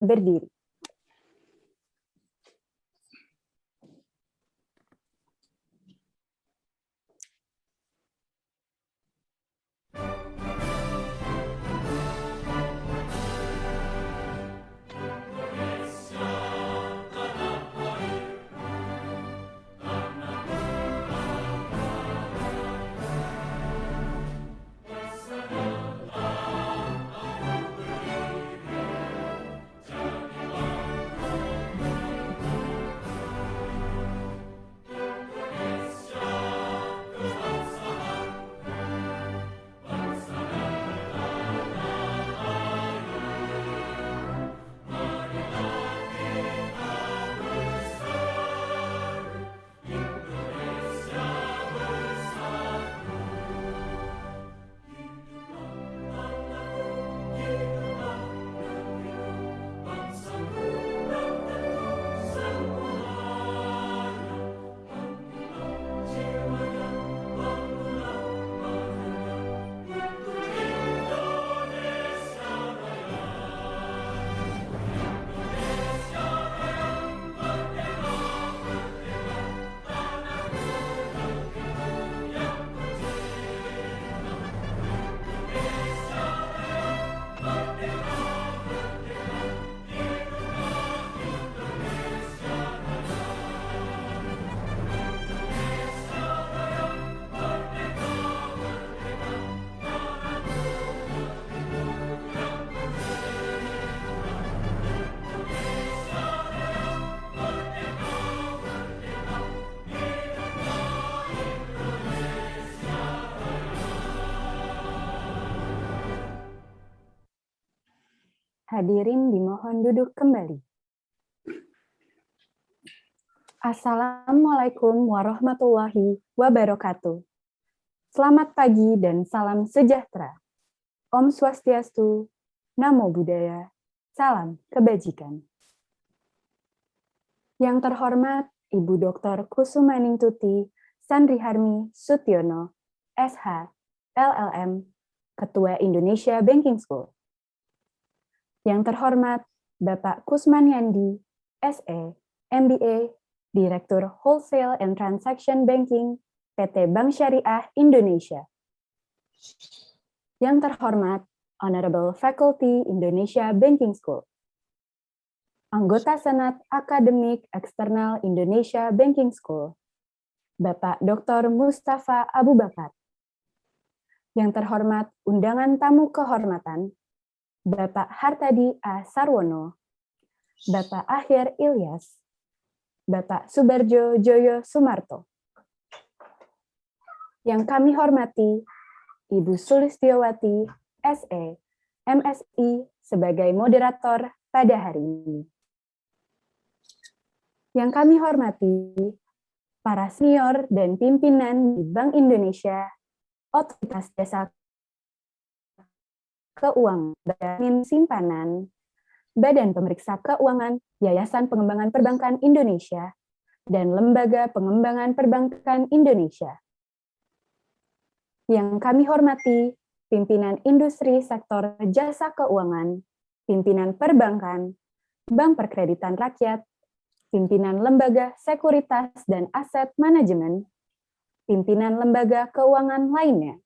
berdiri. Hadirin dimohon duduk kembali. Assalamualaikum warahmatullahi wabarakatuh. Selamat pagi dan salam sejahtera. Om Swastiastu, Namo Buddhaya, salam kebajikan. Yang terhormat Ibu Dr. Kusumaningtuti Sandriharmi Sutyono, SH, LLM, Ketua Indonesia Banking School. Yang terhormat Bapak Kusman Yandi, SE, MBA, Direktur Wholesale and Transaction Banking, PT Bank Syariah Indonesia. Yang terhormat Honorable Faculty Indonesia Banking School. Anggota Senat Akademik Eksternal Indonesia Banking School, Bapak Dr. Mustafa Abu Bakar. Yang terhormat undangan tamu kehormatan, Bapak Hartadi A. Sarwono, Bapak Akhir Ilyas, Bapak Subarjo Joyo Sumarto. Yang kami hormati, Ibu Sulistiowati, SE, MSI, sebagai moderator pada hari ini. Yang kami hormati, para senior dan pimpinan di Bank Indonesia, Otoritas Jasa Keuangan, Badan Simpanan, Badan Pemeriksa Keuangan, Yayasan Pengembangan Perbankan Indonesia, dan Lembaga Pengembangan Perbankan Indonesia. Yang kami hormati, pimpinan industri sektor jasa keuangan, pimpinan perbankan, Bank Perkreditan Rakyat, pimpinan lembaga sekuritas dan aset manajemen, pimpinan lembaga keuangan lainnya.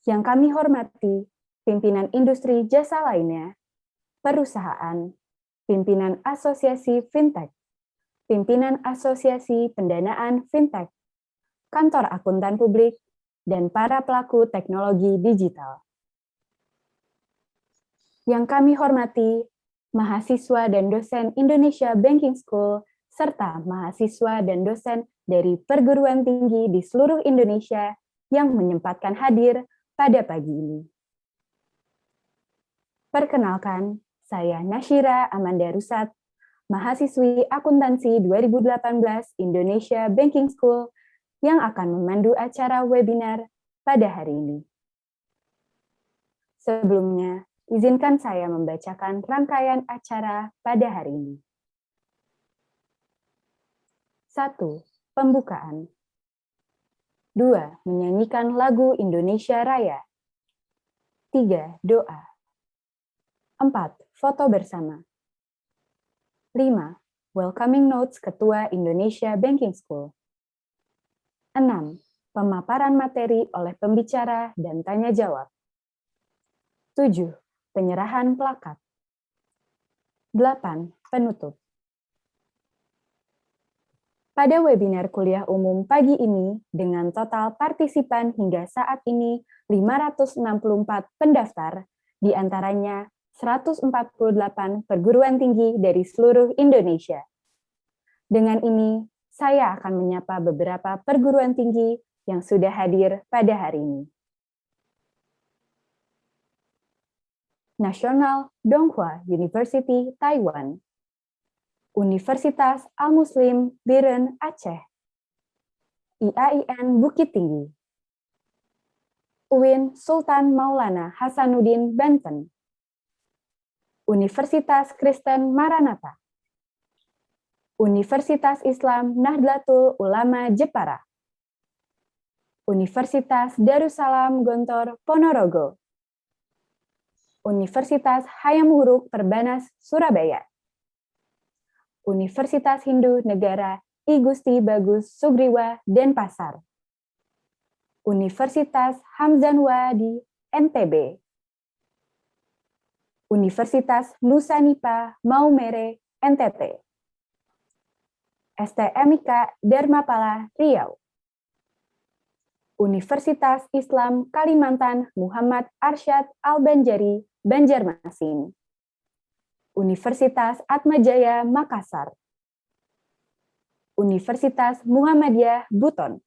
Yang kami hormati, pimpinan industri jasa lainnya, perusahaan, pimpinan asosiasi fintech, pimpinan asosiasi pendanaan fintech, kantor akuntan publik, dan para pelaku teknologi digital. Yang kami hormati, mahasiswa dan dosen Indonesia Banking School, serta mahasiswa dan dosen dari perguruan tinggi di seluruh Indonesia yang menyempatkan hadir pada pagi ini. Perkenalkan, saya Nasyira Amanda Rusat, mahasiswi akuntansi 2018 Indonesia Banking School yang akan memandu acara webinar pada hari ini. Sebelumnya, izinkan saya membacakan rangkaian acara pada hari ini. 1. Pembukaan. 2. Menyanyikan lagu Indonesia Raya. 3. Doa. 4. foto bersama. 5. Welcoming Notes Ketua Indonesia Banking School. 6. Pemaparan materi oleh pembicara dan tanya jawab. 7. Penyerahan plakat. 8. Penutup. Pada webinar kuliah umum pagi ini, dengan total partisipan hingga saat ini 564 pendaftar, di antaranya 148 perguruan tinggi dari seluruh Indonesia. Dengan ini, saya akan menyapa beberapa perguruan tinggi yang sudah hadir pada hari ini. National Donghua University, Taiwan. Universitas Al-Muslim Biren, Aceh. IAIN Bukit Tinggi. UIN Sultan Maulana Hasanuddin, Banten. Universitas Kristen Maranatha. Universitas Islam Nahdlatul Ulama Jepara. Universitas Darussalam Gontor Ponorogo. Universitas Hayam Wuruk Perbanas Surabaya. Universitas Hindu Negara I Gusti Bagus Sugriwa Denpasar. Universitas Hamzanwa di NTB. Universitas Nusa Maumere NTT. STMIK Dharmapala Riau. Universitas Islam Kalimantan Muhammad Arsyad Al-Banjari Banjarmasin. Universitas Atmajaya Makassar. Universitas Muhammadiyah Buton.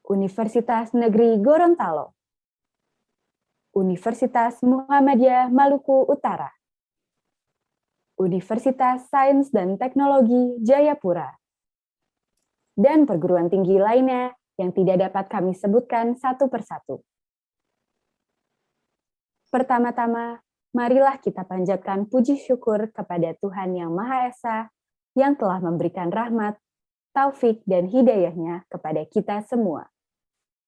Universitas Negeri Gorontalo. Universitas Muhammadiyah Maluku Utara. Universitas Sains dan Teknologi Jayapura. Dan perguruan tinggi lainnya yang tidak dapat kami sebutkan satu persatu. Pertama-tama, marilah kita panjatkan puji syukur kepada Tuhan Yang Maha Esa yang telah memberikan rahmat, taufik, dan hidayahnya kepada kita semua.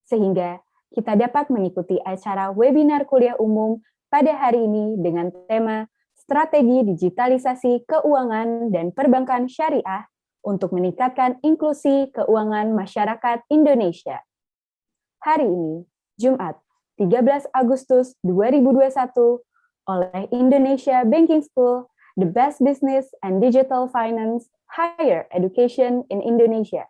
Sehingga kita dapat mengikuti acara webinar kuliah umum pada hari ini dengan tema Strategi Digitalisasi Keuangan dan Perbankan Syariah untuk meningkatkan inklusi keuangan masyarakat Indonesia. Hari ini, Jumat, 13 Agustus 2021, oleh Indonesia Banking School, The Best Business and Digital Finance Higher Education in Indonesia.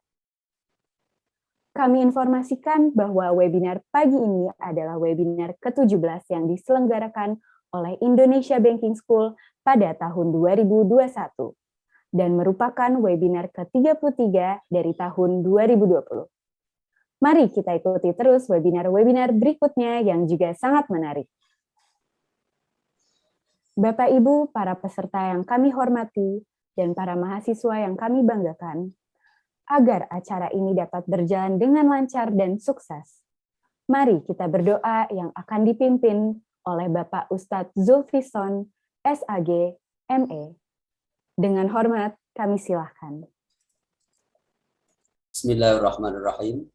Kami informasikan bahwa webinar pagi ini adalah webinar ke-17 yang diselenggarakan oleh Indonesia Banking School pada tahun 2021 dan merupakan webinar ke-33 dari tahun 2020. Mari kita ikuti terus webinar-webinar berikutnya yang juga sangat menarik. Bapak Ibu, para peserta yang kami hormati, dan para mahasiswa yang kami banggakan, agar acara ini dapat berjalan dengan lancar dan sukses, mari kita berdoa yang akan dipimpin oleh Bapak Ustadz Zulfison, SAG, ME. Dengan hormat, kami silahkan. Bismillahirrahmanirrahim.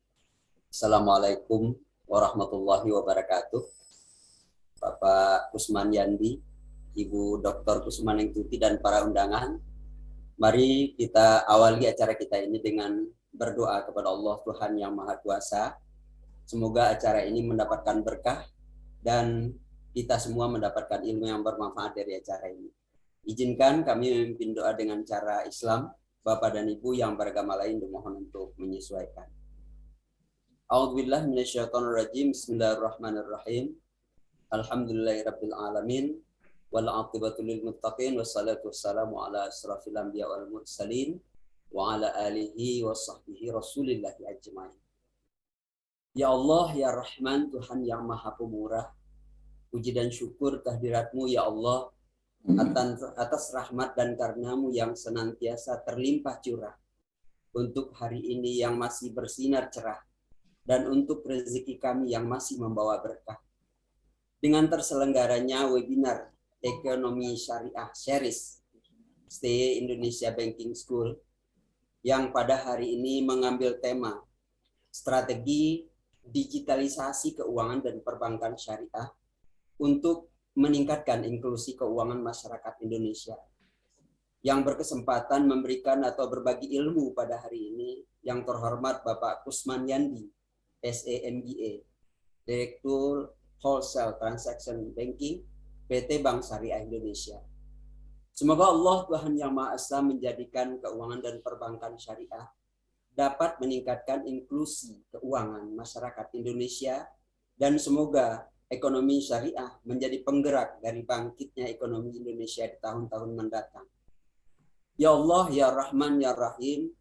Assalamualaikum warahmatullahi wabarakatuh. Bapak Kusman Yandi, Ibu Dr. Kusman Engtuti, dan para undangan. Mari kita awali acara kita ini dengan berdoa kepada Allah Tuhan Yang Maha Kuasa. Semoga acara ini mendapatkan berkah dan kita semua mendapatkan ilmu yang bermanfaat dari acara ini. Izinkan kami memimpin doa dengan cara Islam. Bapak dan Ibu yang beragama lain dimohon untuk menyesuaikan. A'udzubillahi minasyaitonirrajim. Bismillahirrahmanirrahim. Alhamdulillahirabbil alamin. Wal 'aqibatu lil muttaqin wassalatu wassalamu ala asrafil anbiya wal mursalin wa ala alihi washabbihi rasulillahi ajmain. Ya Allah, ya Rahman, Tuhan yang Maha Pemurah, puji dan syukur kehadirat-Mu ya Allah atas rahmat dan karunia-Mu yang senantiasa terlimpah curah untuk hari ini yang masih bersinar cerah dan untuk rezeki kami yang masih membawa berkah. Dengan terselenggaranya webinar Ekonomi Syariah Series STY Indonesia Banking School yang pada hari ini mengambil tema Strategi Digitalisasi Keuangan dan Perbankan Syariah untuk meningkatkan inklusi keuangan masyarakat Indonesia. Yang berkesempatan memberikan atau berbagi ilmu pada hari ini yang terhormat Bapak Kusman Yandi, SEMBA, Direktur Wholesale Transaction Banking, PT Bank Syariah Indonesia. Semoga Allah Tuhan Yang Maha Esa menjadikan keuangan dan perbankan syariah dapat meningkatkan inklusi keuangan masyarakat Indonesia dan semoga ekonomi syariah menjadi penggerak dari bangkitnya ekonomi Indonesia di tahun-tahun mendatang. Ya Allah, Ya Rahman, Ya Rahim,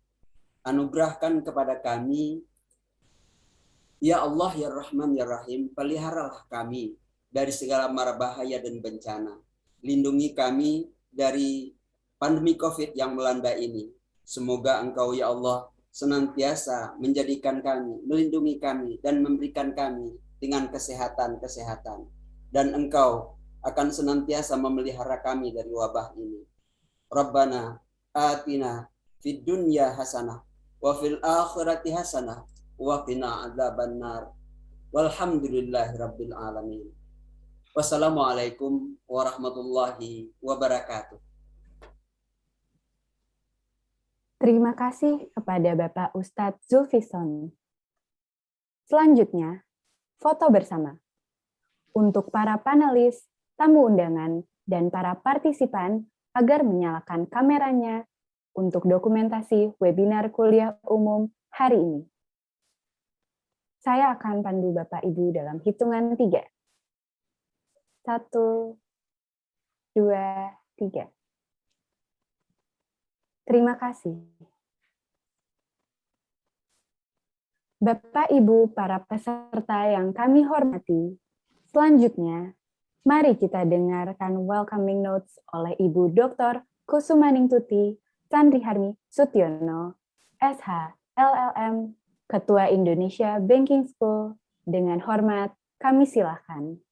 anugerahkan kepada kami, Ya Allah, Ya Rahman, Ya Rahim, peliharalah kami dari segala mara bahaya dan bencana. Lindungi kami dari pandemi COVID yang melanda ini. Semoga Engkau, Ya Allah, senantiasa menjadikan kami, melindungi kami, dan memberikan kami dengan kesehatan-kesehatan. Dan Engkau akan senantiasa memelihara kami dari wabah ini. Rabbana atina fid dunya hasanah wa fil akhirati hasanah wa qina adzabannar. Walhamdulillahirabbil alamin. Wassalamualaikum warahmatullahi wabarakatuh. Terima kasih kepada Bapak Ustadz Zulfison. Selanjutnya, foto bersama. Untuk para panelis, tamu undangan, dan para partisipan agar menyalakan kameranya untuk dokumentasi webinar kuliah umum hari ini. Saya akan pandu Bapak Ibu dalam hitungan 3. 1, 2, 3. Terima kasih. Bapak Ibu para peserta yang kami hormati, selanjutnya mari kita dengarkan welcoming notes oleh Ibu Dr. Kusumaningtuti Sandriharmi Sutiono, SH, LLM, Ketua Indonesia Banking School. Dengan hormat, kami silakan.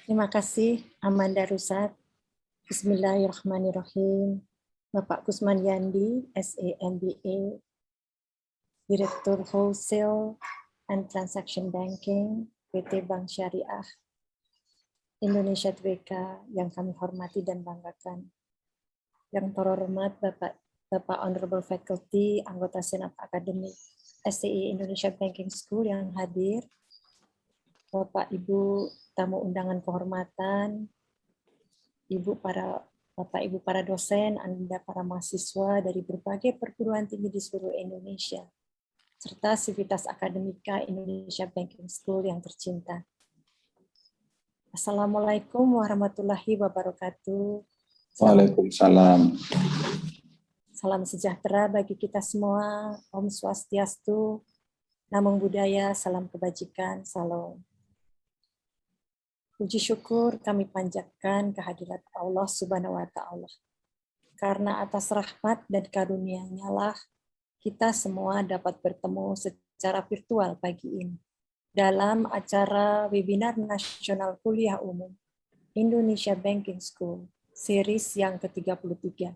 Terima kasih, Amanda Rusat. Bismillahirrahmanirrahim. Bapak Kusman Yandi, SEMBA, Direktur Wholesale and Transaction Banking, PT Bank Syariah Indonesia Tbk yang kami hormati dan banggakan. Yang terhormat Bapak Honorable Faculty, anggota Senat Akademik STI Indonesia Banking School yang hadir, Bapak Ibu tamu undangan kehormatan, Bapak Ibu para dosen, Anda para mahasiswa dari berbagai perguruan tinggi di seluruh Indonesia, serta sivitas akademika Indonesia Banking School yang tercinta. Assalamualaikum warahmatullahi wabarakatuh. Waalaikumsalam. Salam sejahtera bagi kita semua. Om Swastiastu, Namo Buddhaya, salam kebajikan, salam. Puji syukur kami panjatkan kehadirat Allah Subhanahu wa Ta'ala. Karena atas rahmat dan karunia-Nya lah kita semua dapat bertemu secara virtual pagi ini dalam acara webinar nasional kuliah umum Indonesia Banking School series yang ke-33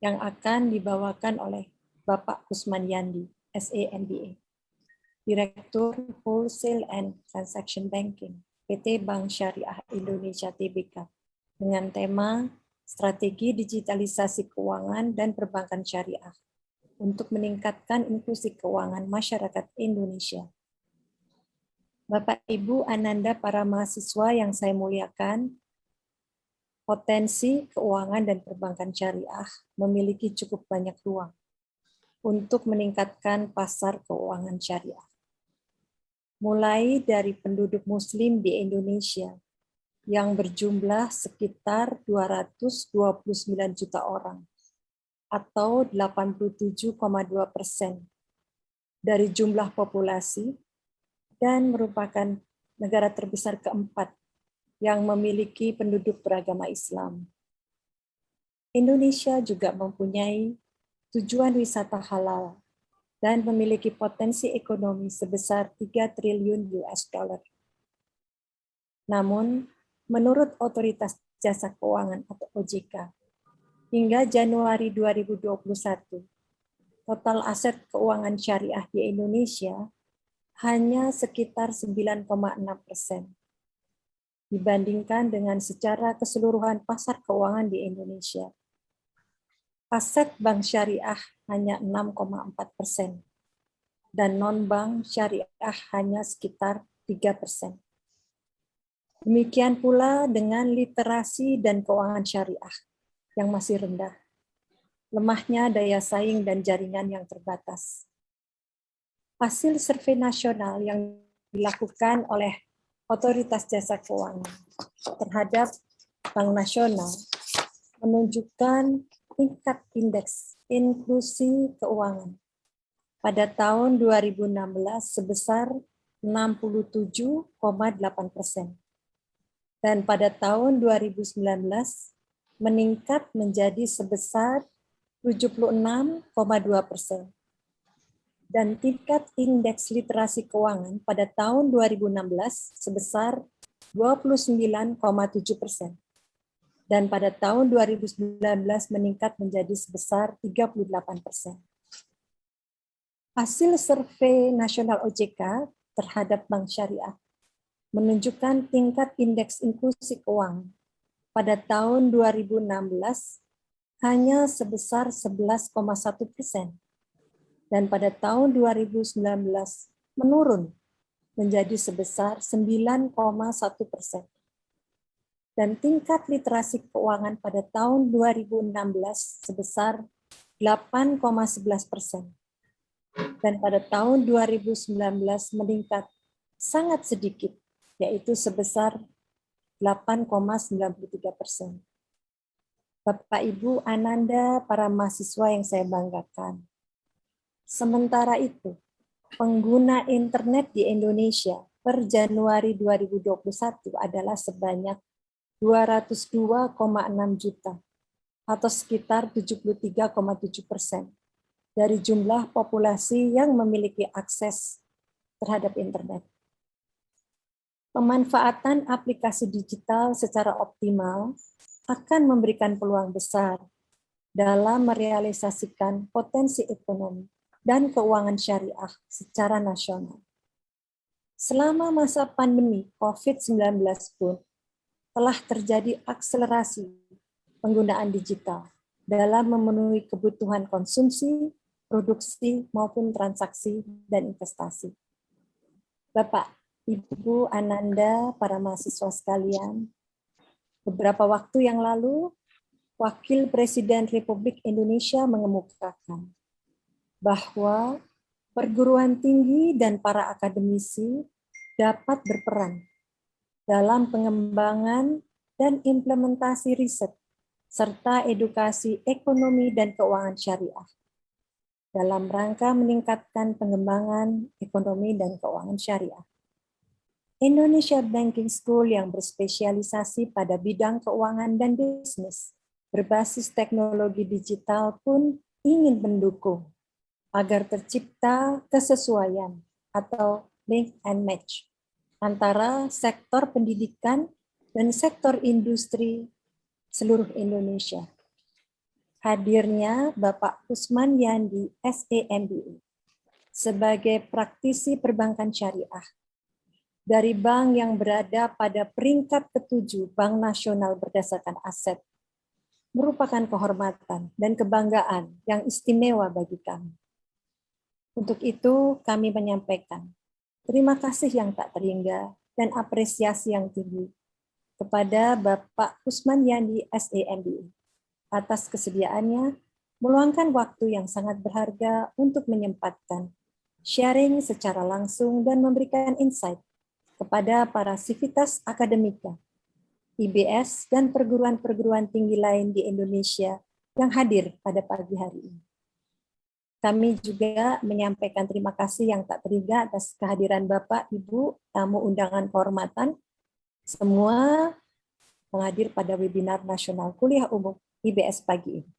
yang akan dibawakan oleh Bapak Kusman Yandi, SEMBA, Direktur Wholesale and Transaction Banking, PT Bank Syariah Indonesia Tbk, dengan tema Strategi Digitalisasi Keuangan dan Perbankan Syariah untuk meningkatkan inklusi keuangan masyarakat Indonesia. Bapak, Ibu, Ananda, para mahasiswa yang saya muliakan, potensi keuangan dan perbankan syariah memiliki cukup banyak ruang untuk meningkatkan pasar keuangan syariah. Mulai dari penduduk Muslim di Indonesia yang berjumlah sekitar 229 juta orang, atau 87,2% dari jumlah populasi, dan merupakan negara terbesar keempat yang memiliki penduduk beragama Islam. Indonesia juga mempunyai tujuan wisata halal dan memiliki potensi ekonomi sebesar 3 triliun US dollar. Namun, menurut Otoritas Jasa Keuangan atau OJK, hingga Januari 2021, total aset keuangan syariah di Indonesia hanya sekitar 9,6%. dibandingkan dengan secara keseluruhan pasar keuangan di Indonesia. Aset bank syariah hanya 6,4% dan non-bank syariah hanya sekitar 3%. Demikian pula dengan literasi dan keuangan syariah yang masih rendah. Lemahnya daya saing dan jaringan yang terbatas. Hasil survei nasional yang dilakukan oleh Otoritas Jasa Keuangan terhadap Bank Nasional menunjukkan tingkat indeks inklusi keuangan pada tahun 2016 sebesar 67,8% dan pada tahun 2019 meningkat menjadi sebesar 76,2%. Dan tingkat indeks literasi keuangan pada tahun 2016 sebesar 29,7%. Dan pada tahun 2019 meningkat menjadi sebesar 38%. Hasil survei nasional OJK terhadap bank syariah menunjukkan tingkat indeks inklusi keuangan pada tahun 2016 hanya sebesar 11,1%. Dan pada tahun 2019 menurun menjadi sebesar 9,1%. Dan tingkat literasi keuangan pada tahun 2016 sebesar 8,11%. Dan pada tahun 2019 meningkat sangat sedikit, yaitu sebesar 8,93%. Bapak, Ibu, Ananda, para mahasiswa yang saya banggakan. Sementara itu, pengguna internet di Indonesia per Januari 2021 adalah sebanyak 202,6 juta atau sekitar 73,7% dari jumlah populasi yang memiliki akses terhadap internet. Pemanfaatan aplikasi digital secara optimal akan memberikan peluang besar dalam merealisasikan potensi ekonomi dan keuangan syariah secara nasional. Selama masa pandemi COVID-19 pun telah terjadi akselerasi penggunaan digital dalam memenuhi kebutuhan konsumsi, produksi, maupun transaksi dan investasi. Bapak, Ibu, Ananda, para mahasiswa sekalian, beberapa waktu yang lalu, Wakil Presiden Republik Indonesia mengemukakan bahwa perguruan tinggi dan para akademisi dapat berperan dalam pengembangan dan implementasi riset serta edukasi ekonomi dan keuangan syariah dalam rangka meningkatkan pengembangan ekonomi dan keuangan syariah. Indonesia Banking School yang berspesialisasi pada bidang keuangan dan bisnis berbasis teknologi digital pun ingin mendukung agar tercipta kesesuaian atau link and match antara sektor pendidikan dan sektor industri seluruh Indonesia. Hadirnya Bapak Kusman Yandi, SEMBE, sebagai praktisi perbankan syariah dari bank yang berada pada peringkat ke-7 Bank Nasional berdasarkan aset, merupakan kehormatan dan kebanggaan yang istimewa bagi kami. Untuk itu, kami menyampaikan terima kasih yang tak terhingga dan apresiasi yang tinggi kepada Bapak Kusman Yandi, SEMBE, atas kesediaannya meluangkan waktu yang sangat berharga untuk menyempatkan sharing secara langsung dan memberikan insight kepada para sivitas akademika, IBS, dan perguruan-perguruan tinggi lain di Indonesia yang hadir pada pagi hari ini. Kami juga menyampaikan terima kasih yang tak terhingga atas kehadiran Bapak, Ibu, tamu undangan kehormatan, semua menghadir pada webinar nasional kuliah umum IBS pagi ini.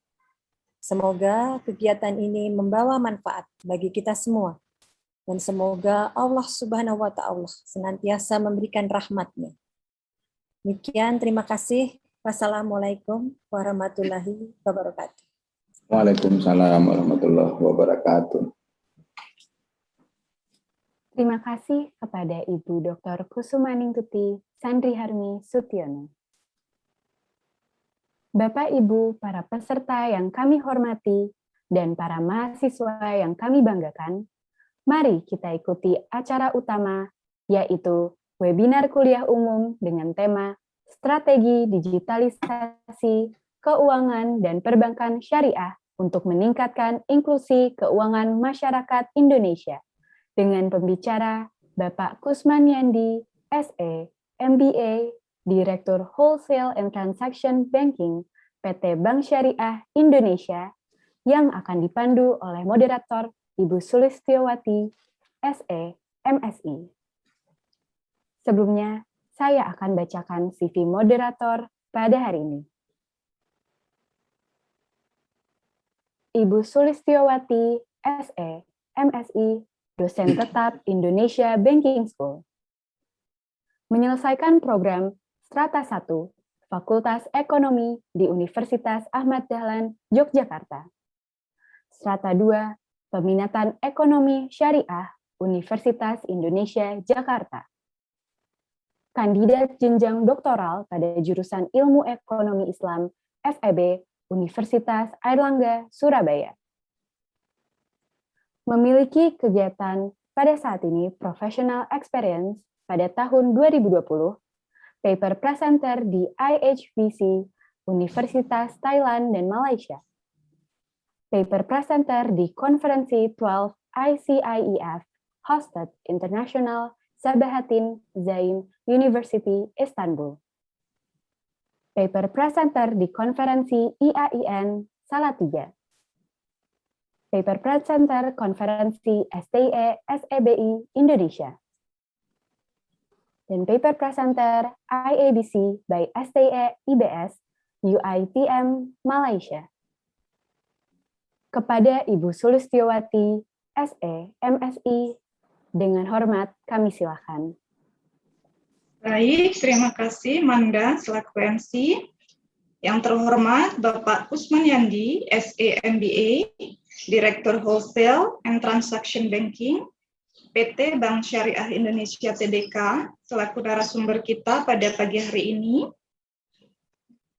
Semoga kegiatan ini membawa manfaat bagi kita semua, dan semoga Allah Subhanahu wa Ta'ala senantiasa memberikan rahmat-Nya. Demikian, terima kasih. Wassalamualaikum warahmatullahi wabarakatuh. Waalaikumsalam warahmatullahi wabarakatuh. Terima kasih kepada Ibu Dr. Kusumaningtuti Sandriharmi Sutiono. Bapak Ibu para peserta yang kami hormati dan para mahasiswa yang kami banggakan, mari kita ikuti acara utama, yaitu webinar kuliah umum dengan tema Strategi Digitalisasi Keuangan dan Perbankan Syariah untuk meningkatkan inklusi keuangan masyarakat Indonesia, dengan pembicara Bapak Kusman Yandi, SE, MBA, Direktur Wholesale and Transaction Banking, PT Bank Syariah Indonesia, yang akan dipandu oleh moderator Ibu Sulistiowati, SE, MSI. Sebelumnya, saya akan bacakan CV moderator pada hari ini. Ibu Sulistiowati, SE, MSI, dosen tetap Indonesia Banking School. Menyelesaikan program Strata 1, Fakultas Ekonomi di Universitas Ahmad Dahlan, Yogyakarta. Strata 2, Peminatan Ekonomi Syariah, Universitas Indonesia, Jakarta. Kandidat jenjang doktoral pada jurusan Ilmu Ekonomi Islam, FEB, Universitas Airlangga, Surabaya. Memiliki kegiatan pada saat ini professional experience pada tahun 2020, paper presenter di IHBC, Universitas Thailand dan Malaysia. Paper presenter di konferensi 12 ICIEF, hosted International Sabahattin Zain University, Istanbul. Paper presenter di konferensi IAIN Salatiga. Paper presenter konferensi STE SEBI Indonesia. Dan paper presenter IABC by STE IBS UITM Malaysia. Kepada Ibu Sulistiowati, SE, MSI, dengan hormat kami silakan. Baik, terima kasih Manda selaku MC. Yang terhormat Bapak Kusman Yandi, SE MBA, Direktur Wholesale and Transaction Banking, PT Bank Syariah Indonesia Tbk, selaku narasumber kita pada pagi hari ini.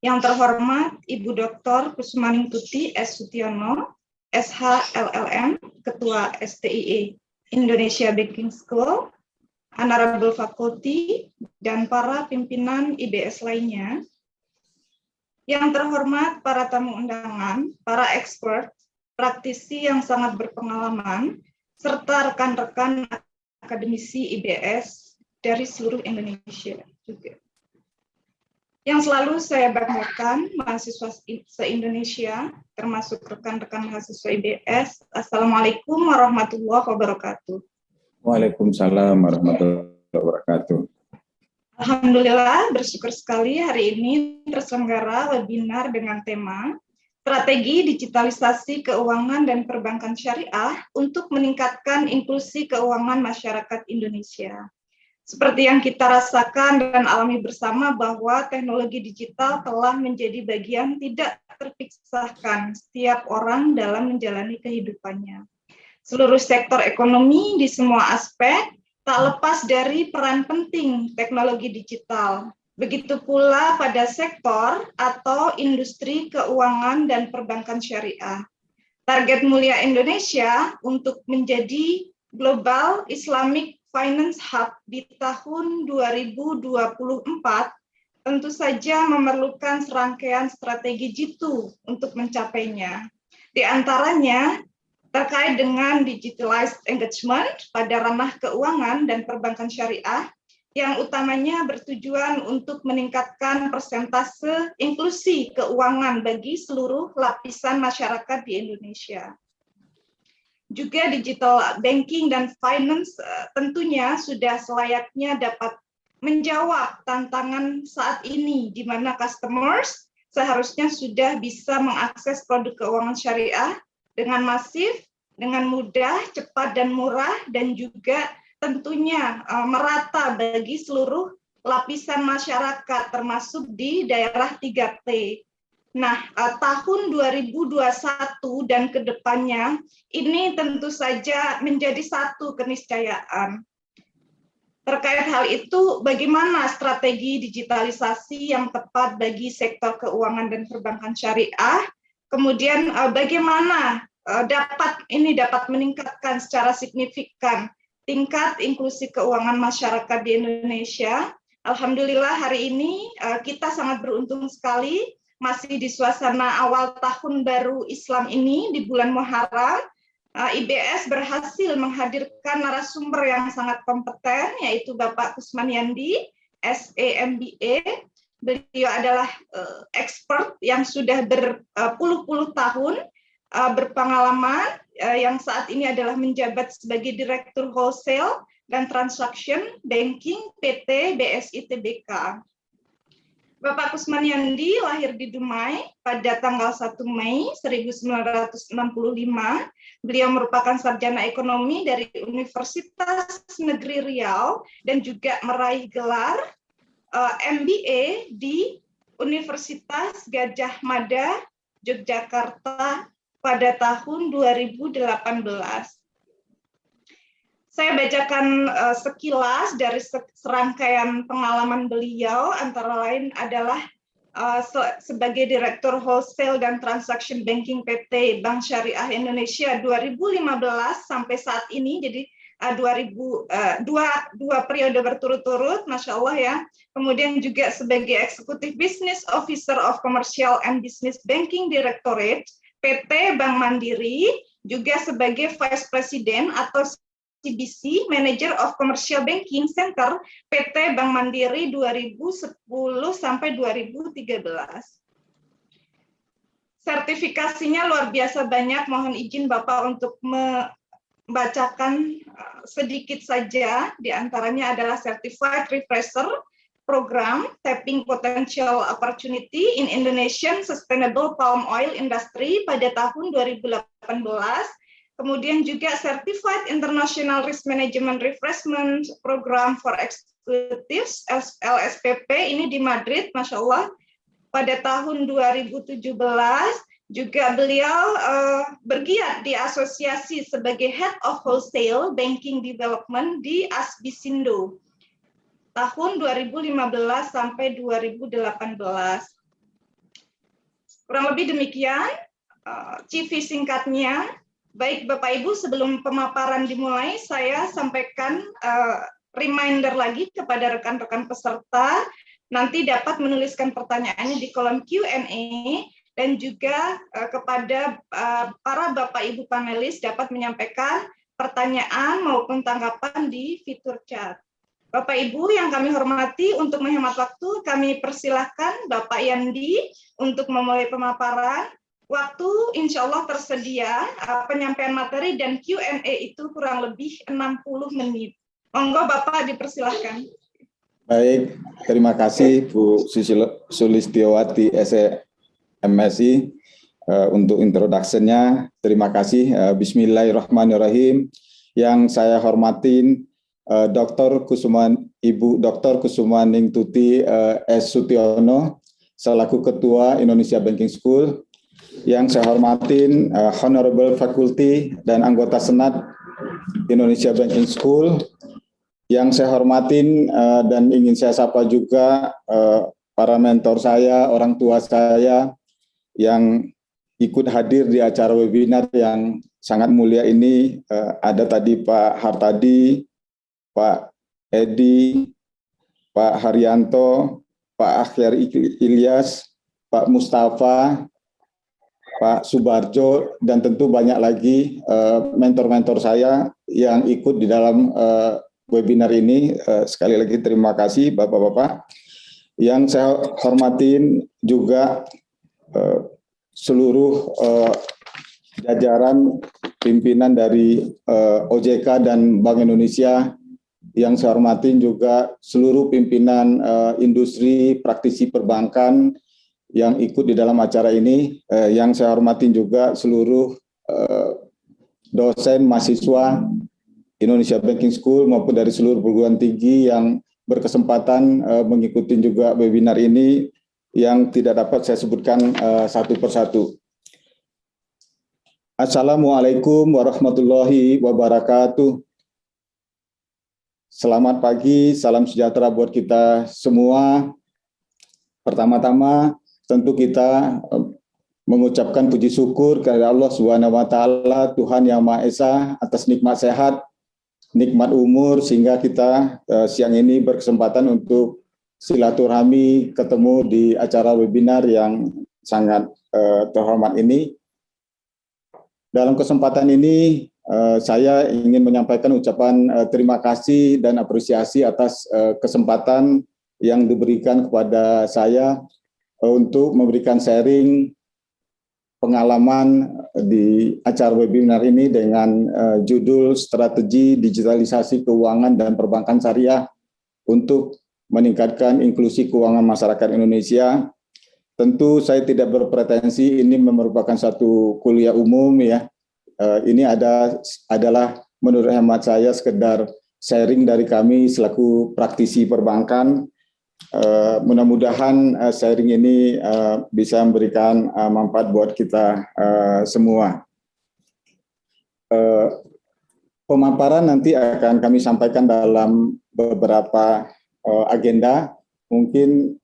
Yang terhormat Ibu Dr. Kusumaningtuti S. Sutiono, SH LLM, Ketua STIE Indonesia Banking School, Honorable Faculty, dan para pimpinan IBS lainnya. Yang terhormat para tamu undangan, para expert, praktisi yang sangat berpengalaman, serta rekan-rekan akademisi IBS dari seluruh Indonesia juga. Yang selalu saya banggakan, mahasiswa se-Indonesia, termasuk rekan-rekan mahasiswa IBS. Assalamualaikum warahmatullahi wabarakatuh. Waalaikumsalam warahmatullahi wabarakatuh. Alhamdulillah, bersyukur sekali hari ini terselenggara webinar dengan tema Strategi Digitalisasi Keuangan dan Perbankan Syariah untuk meningkatkan inklusi keuangan masyarakat Indonesia. Seperti yang kita rasakan dan alami bersama bahwa teknologi digital telah menjadi bagian tidak terpisahkan setiap orang dalam menjalani kehidupannya. Seluruh sektor ekonomi di semua aspek tak lepas dari peran penting teknologi digital. Begitu pula pada sektor atau industri keuangan dan perbankan syariah. Target mulia Indonesia untuk menjadi Global Islamic Finance Hub di tahun 2024 tentu saja memerlukan serangkaian strategi jitu untuk mencapainya. Di antaranya terkait dengan digitalized engagement pada ranah keuangan dan perbankan syariah yang utamanya bertujuan untuk meningkatkan persentase inklusi keuangan bagi seluruh lapisan masyarakat di Indonesia. Juga digital banking dan finance tentunya sudah selayaknya dapat menjawab tantangan saat ini, di mana customers seharusnya sudah bisa mengakses produk keuangan syariah dengan masif, dengan mudah, cepat, dan murah, dan juga tentunya merata bagi seluruh lapisan masyarakat, termasuk di daerah 3T. Nah, tahun 2021 dan kedepannya ini tentu saja menjadi satu keniscayaan. Terkait hal itu, bagaimana strategi digitalisasi yang tepat bagi sektor keuangan dan perbankan syariah? Kemudian bagaimana dapat meningkatkan secara signifikan tingkat inklusi keuangan masyarakat di Indonesia? Alhamdulillah hari ini kita sangat beruntung sekali masih di suasana awal tahun baru Islam ini di bulan Muharram. IBS berhasil menghadirkan narasumber yang sangat kompeten, yaitu Bapak Kusman Yandi, SEMBA. Beliau adalah expert yang sudah berpuluh-puluh tahun berpengalaman, yang saat ini adalah menjabat sebagai Direktur Wholesale dan Transaction Banking PT BSI Tbk. Bapak Kusman Yandi lahir di Dumai pada tanggal 1 Mei 1965. Beliau merupakan sarjana ekonomi dari Universitas Negeri Riau dan juga meraih gelar MBA di Universitas Gadjah Mada, Yogyakarta pada tahun 2018. Saya bacakan sekilas dari serangkaian pengalaman beliau, antara lain adalah sebagai Direktur Wholesale dan Transaction Banking PT Bank Syariah Indonesia 2015 sampai saat ini, jadi dua periode berturut-turut, Masya Allah ya. Kemudian juga sebagai Executive Business Officer of Commercial and Business Banking Directorate PT Bank Mandiri, juga sebagai Vice President atau CBC, Manager of Commercial Banking Center PT Bank Mandiri 2010 sampai 2013. Sertifikasinya luar biasa banyak, mohon izin Bapak untuk membacakan sedikit saja. Di antaranya adalah Certified Refresher Program Tapping Potential Opportunity in Indonesian Sustainable Palm Oil Industry pada tahun 2018. Kemudian juga Certified International Risk Management Refreshment Program for Executives LSPP ini di Madrid, Masya Allah, pada tahun 2017. Juga beliau bergiat di asosiasi sebagai Head of Wholesale Banking Development di Asbisindo tahun 2015 sampai 2018. Kurang lebih demikian CV singkatnya. Baik Bapak Ibu, sebelum pemaparan dimulai, saya sampaikan reminder lagi kepada rekan-rekan peserta, nanti dapat menuliskan pertanyaannya di kolom Q&A, dan juga kepada para Bapak Ibu panelis dapat menyampaikan pertanyaan maupun tanggapan di fitur chat. Bapak Ibu yang kami hormati, untuk menghemat waktu, kami persilahkan Bapak Yandi untuk memulai pemaparan. Waktu insya Allah tersedia, penyampaian materi dan Q&A itu kurang lebih 60 menit. Monggo Bapak dipersilahkan. Baik, terima kasih Bu Sulistiowati SEMSI untuk introduction-nya. Terima kasih. Bismillahirrahmanirrahim. Yang saya hormatin Ibu Dr. Kusumaning Tuti S. Sutiono selaku Ketua Indonesia Banking School. Yang saya hormatin Honorable Faculty dan anggota Senat Indonesia Banking School. Yang saya hormatin dan ingin saya sapa juga para mentor saya, orang tua saya yang ikut hadir di acara webinar yang sangat mulia ini. Ada tadi Pak Hartadi, Pak Edi, Pak Haryanto, Pak Akhyar Ilyas, Pak Mustafa, Pak Subarjo, dan tentu banyak lagi mentor-mentor saya yang ikut di dalam webinar ini. Sekali lagi terima kasih Bapak-Bapak. Yang saya hormatin juga seluruh jajaran pimpinan dari OJK dan Bank Indonesia. Yang saya hormatin juga seluruh pimpinan industri praktisi perbankan yang ikut di dalam acara ini. Yang saya hormatin juga seluruh dosen, mahasiswa Indonesia Banking School maupun dari seluruh perguruan tinggi yang berkesempatan mengikuti juga webinar ini. yang tidak dapat saya sebutkan satu persatu. Assalamualaikum warahmatullahi wabarakatuh. Selamat pagi, salam sejahtera buat kita semua. Pertama-tama tentu kita mengucapkan puji syukur kepada Allah Subhanahu wa taala, Tuhan Yang Maha Esa, atas nikmat sehat, nikmat umur, sehingga kita siang ini berkesempatan untuk silaturahmi ketemu di acara webinar yang sangat terhormat ini. Dalam kesempatan ini saya ingin menyampaikan ucapan terima kasih dan apresiasi atas kesempatan yang diberikan kepada saya untuk memberikan sharing pengalaman di acara webinar ini dengan judul Strategi Digitalisasi Keuangan dan Perbankan Syariah untuk meningkatkan inklusi keuangan masyarakat Indonesia. Tentu saya tidak berpretensi ini merupakan satu kuliah umum ya. Ini adalah menurut hemat saya sekedar sharing dari kami selaku praktisi perbankan. Mudah-mudahan sharing ini bisa memberikan manfaat buat kita semua. Pemaparan nanti akan kami sampaikan dalam beberapa agenda. Mungkin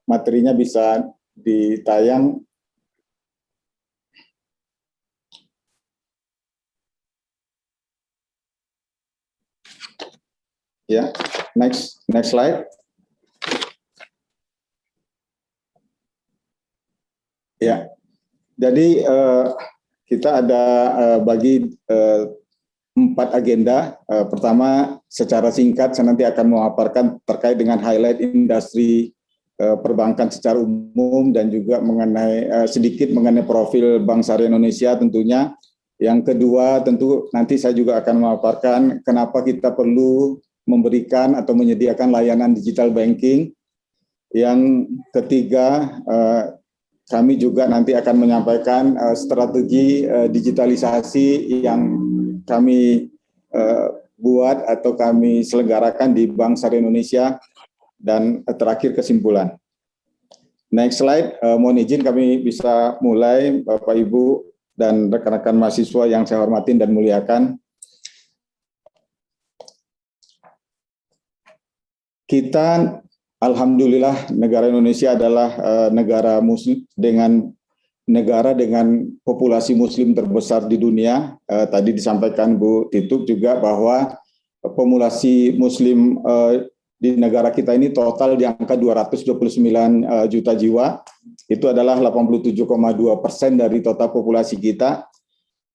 materinya bisa ditayang. Ya, next slide. Ya, jadi kita ada bagi 4 agenda. Pertama, secara singkat saya nanti akan memaparkan terkait dengan highlight industri perbankan secara umum dan juga mengenai sedikit mengenai profil Bank Syariah Indonesia tentunya. Yang kedua, tentu nanti saya juga akan memaparkan kenapa kita perlu memberikan atau menyediakan layanan digital banking. Yang ketiga, kami juga nanti akan menyampaikan strategi digitalisasi yang kami buat atau kami selenggarakan di Bank Syariah Indonesia. Dan terakhir kesimpulan. Next slide, mohon izin kami bisa mulai, Bapak Ibu dan rekan-rekan mahasiswa yang saya hormatin dan muliakan. Kita, alhamdulillah, negara Indonesia adalah negara dengan populasi Muslim terbesar di dunia. Tadi disampaikan Bu Tituk juga bahwa populasi Muslim di negara kita ini total di angka 229 juta jiwa. Itu adalah 87,2% dari total populasi kita.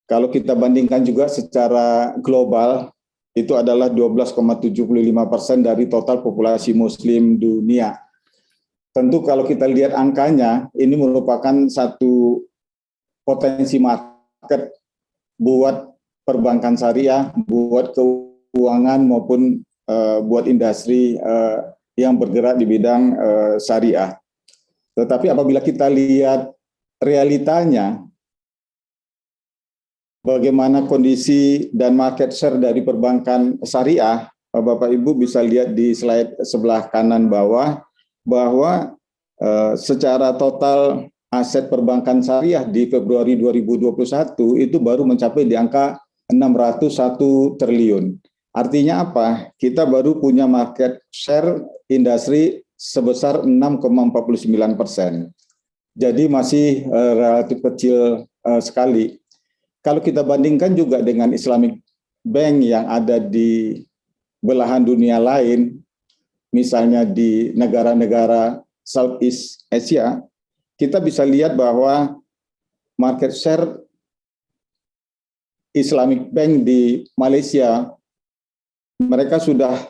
Kalau kita bandingkan juga secara global, itu adalah 12,75% dari total populasi Muslim dunia. Tentu kalau kita lihat angkanya, ini merupakan satu potensi market buat perbankan syariah, buat keuangan maupun buat industri yang bergerak di bidang syariah. Tetapi apabila kita lihat realitanya, bagaimana kondisi dan market share dari perbankan syariah, Bapak Ibu bisa lihat di slide sebelah kanan bawah, bahwa secara total aset perbankan syariah di Februari 2021 itu baru mencapai di angka 601 triliun. Artinya apa? Kita baru punya market share industri sebesar 6,49%. Jadi masih relatif kecil sekali. Kalau kita bandingkan juga dengan Islamic Bank yang ada di belahan dunia lain, misalnya di negara-negara Southeast Asia, kita bisa lihat bahwa market share Islamic Bank di Malaysia, mereka sudah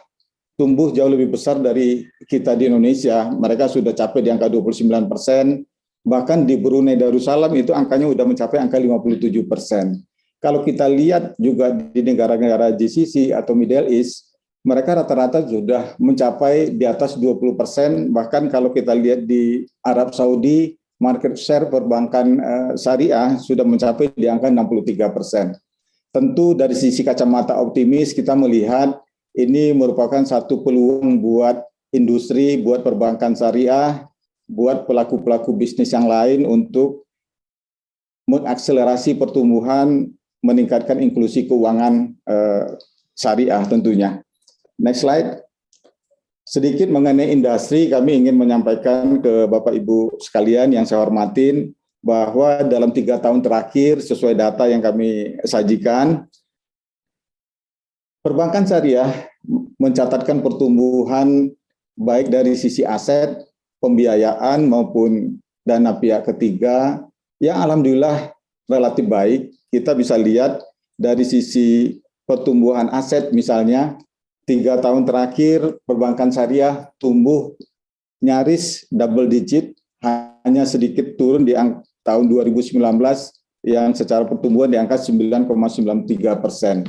tumbuh jauh lebih besar dari kita di Indonesia. Mereka sudah capai di angka 29%. Bahkan di Brunei Darussalam itu angkanya sudah mencapai angka 57%. Kalau kita lihat juga di negara-negara GCC atau Middle East, mereka rata-rata sudah mencapai di atas 20%. Bahkan kalau kita lihat di Arab Saudi, market share perbankan syariah sudah mencapai di angka 63%. Tentu dari sisi kacamata optimis kita melihat ini merupakan satu peluang buat industri, buat perbankan syariah buat pelaku-pelaku bisnis yang lain untuk mengakselerasi pertumbuhan, meningkatkan inklusi keuangan syariah tentunya. Next slide. Sedikit mengenai industri, kami ingin menyampaikan ke Bapak Ibu sekalian yang saya hormatin, bahwa dalam 3 tahun terakhir sesuai data yang kami sajikan, perbankan syariah mencatatkan pertumbuhan baik dari sisi aset, pembiayaan maupun dana pihak ketiga yang alhamdulillah relatif baik. Kita bisa lihat dari sisi pertumbuhan aset misalnya 3 tahun terakhir perbankan syariah tumbuh nyaris double digit, hanya sedikit turun di tahun 2019 yang secara pertumbuhan di angka 9,93%.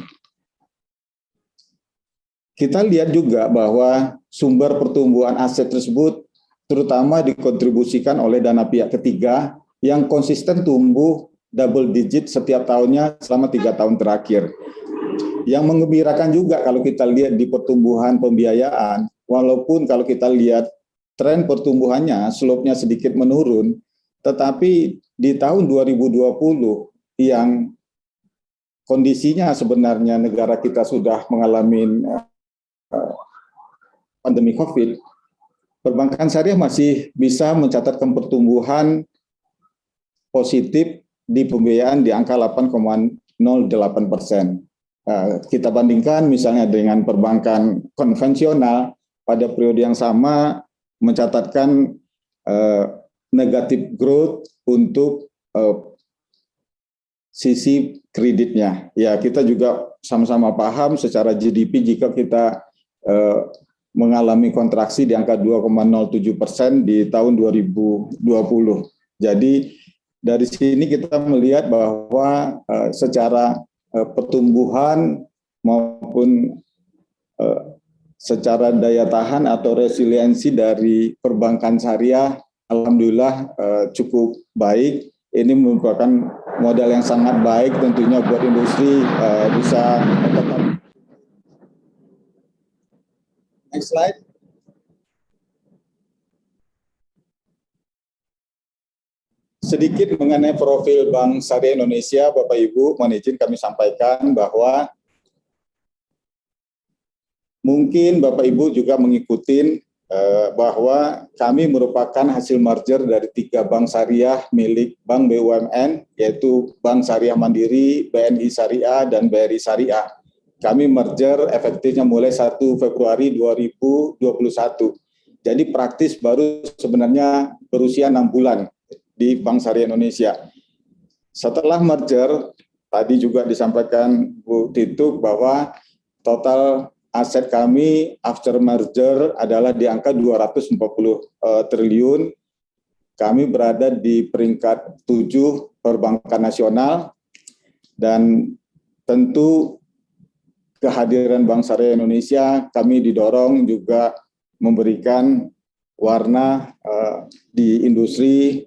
Kita lihat juga bahwa sumber pertumbuhan aset tersebut terutama dikontribusikan oleh dana pihak ketiga yang konsisten tumbuh double digit setiap tahunnya selama 3 tahun terakhir. Yang menggembirakan juga kalau kita lihat di pertumbuhan pembiayaan, walaupun kalau kita lihat tren pertumbuhannya slope-nya sedikit menurun, tetapi di tahun 2020 yang kondisinya sebenarnya negara kita sudah mengalami pandemi COVID, perbankan syariah masih bisa mencatatkan pertumbuhan positif di pembiayaan di angka 8,08%. Kita bandingkan misalnya dengan perbankan konvensional pada periode yang sama mencatatkan negatif growth untuk sisi kreditnya. Ya, kita juga sama-sama paham secara GDP jika kita mengalami kontraksi di angka 2,07% di tahun 2020. Jadi dari sini kita melihat bahwa secara pertumbuhan maupun secara daya tahan atau resiliensi dari perbankan syariah alhamdulillah cukup baik. Ini merupakan modal yang sangat baik tentunya buat industri bisa tetap. Next slide. Sedikit mengenai profil Bank Syariah Indonesia, Bapak Ibu, mohon izin kami sampaikan bahwa mungkin Bapak Ibu juga mengikuti bahwa kami merupakan hasil merger dari 3 bank syariah milik Bank BUMN, yaitu Bank Syariah Mandiri, BNI Syariah, dan BRI Syariah. Kami merger efektifnya mulai 1 Februari 2021. Jadi praktis baru sebenarnya berusia 6 bulan di Bank Syariah Indonesia. Setelah merger, tadi juga disampaikan Bu Tituk bahwa total aset kami after merger adalah di angka 240 triliun. Kami berada di peringkat 7 perbankan nasional dan tentu kehadiran Bank Syariah Indonesia kami didorong juga memberikan warna di industri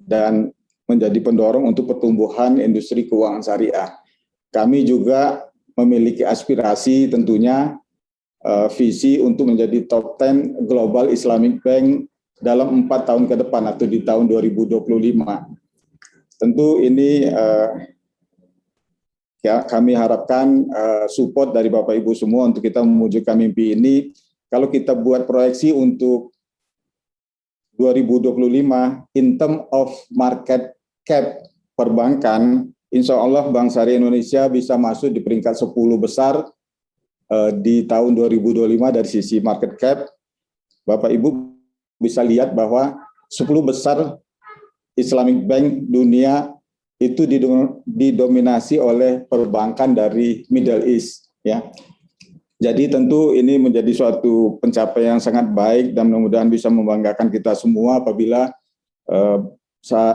dan menjadi pendorong untuk pertumbuhan industri keuangan syariah. Kami juga memiliki aspirasi tentunya visi untuk menjadi top 10 Global Islamic Bank dalam 4 tahun ke depan atau di tahun 2025. Tentu ini ya kami harapkan support dari Bapak Ibu semua untuk kita mewujudkan mimpi ini. Kalau kita buat proyeksi untuk 2025 in term of market cap perbankan, insya Allah Bank Syariah Indonesia bisa masuk di peringkat 10 besar di tahun 2025 dari sisi market cap. Bapak Ibu bisa lihat bahwa 10 besar Islamic Bank dunia itu didominasi oleh perbankan dari Middle East. Ya. Jadi tentu ini menjadi suatu pencapaian yang sangat baik dan mudah-mudahan bisa membanggakan kita semua apabila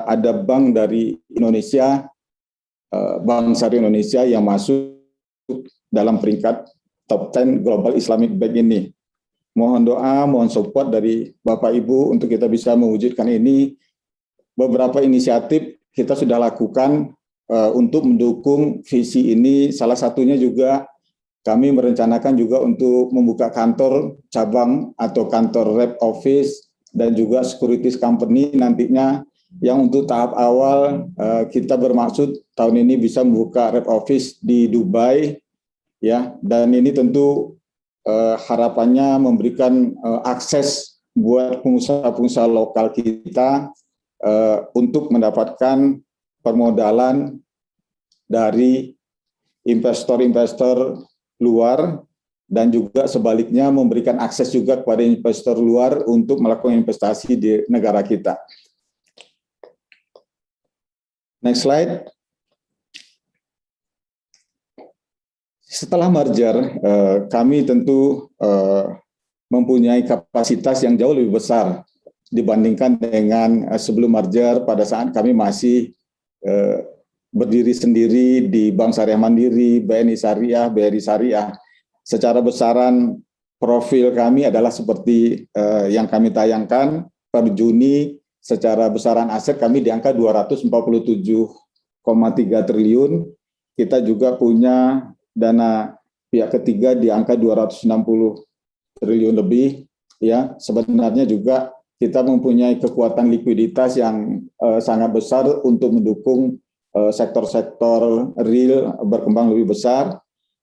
ada bank dari Indonesia, Bank Syariah Indonesia yang masuk dalam peringkat top 10 Global Islamic Bank ini. Mohon doa, mohon support dari Bapak Ibu untuk kita bisa mewujudkan ini. Beberapa inisiatif kita sudah lakukan untuk mendukung visi ini. Salah satunya juga kami merencanakan juga untuk membuka kantor cabang atau kantor rep office dan juga securities company nantinya, yang untuk tahap awal kita bermaksud tahun ini bisa membuka rep office di Dubai, ya, dan ini tentu harapannya memberikan akses buat pengusaha-pengusaha lokal kita untuk mendapatkan permodalan dari investor-investor luar, dan juga sebaliknya memberikan akses juga kepada investor luar untuk melakukan investasi di negara kita. Next slide. Setelah merger, kami tentu mempunyai kapasitas yang jauh lebih besar dibandingkan dengan sebelum merger. Pada saat kami masih berdiri sendiri di Bank Syariah Mandiri, BNI Syariah, BRI Syariah. Secara besaran profil kami adalah seperti yang kami tayangkan per Juni. Secara besaran aset kami di angka 247,3 triliun. Kita juga punya dana pihak ketiga di angka 260 triliun lebih. Ya, sebenarnya juga kita mempunyai kekuatan likuiditas yang sangat besar untuk mendukung sektor-sektor real berkembang lebih besar.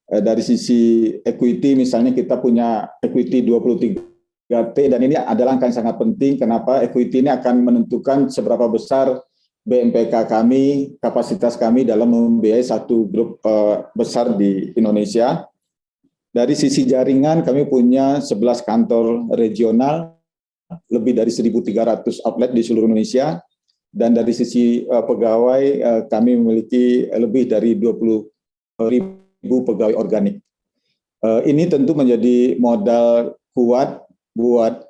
Dari sisi equity, misalnya kita punya equity 23T, dan ini adalah angka yang sangat penting. Kenapa? Equity ini akan menentukan seberapa besar BMPK kami, kapasitas kami dalam membiayai satu grup besar di Indonesia. Dari sisi jaringan, kami punya 11 kantor regional, lebih dari 1.300 outlet di seluruh Indonesia. Dan dari sisi pegawai, kami memiliki lebih dari 20.000 pegawai organik. Ini tentu menjadi modal kuat buat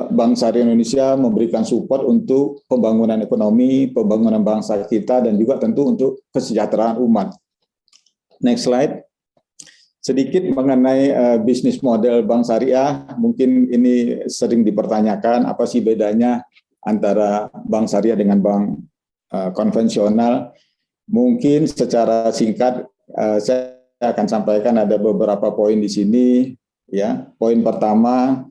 Bank Syariah Indonesia memberikan support untuk pembangunan ekonomi, pembangunan bangsa kita, dan juga tentu untuk kesejahteraan umat. Next slide. Sedikit mengenai bisnis model Bank Syariah, mungkin ini sering dipertanyakan, apa sih bedanya antara Bank Syariah dengan bank konvensional. Mungkin secara singkat saya akan sampaikan ada beberapa poin di sini. Ya, poin pertama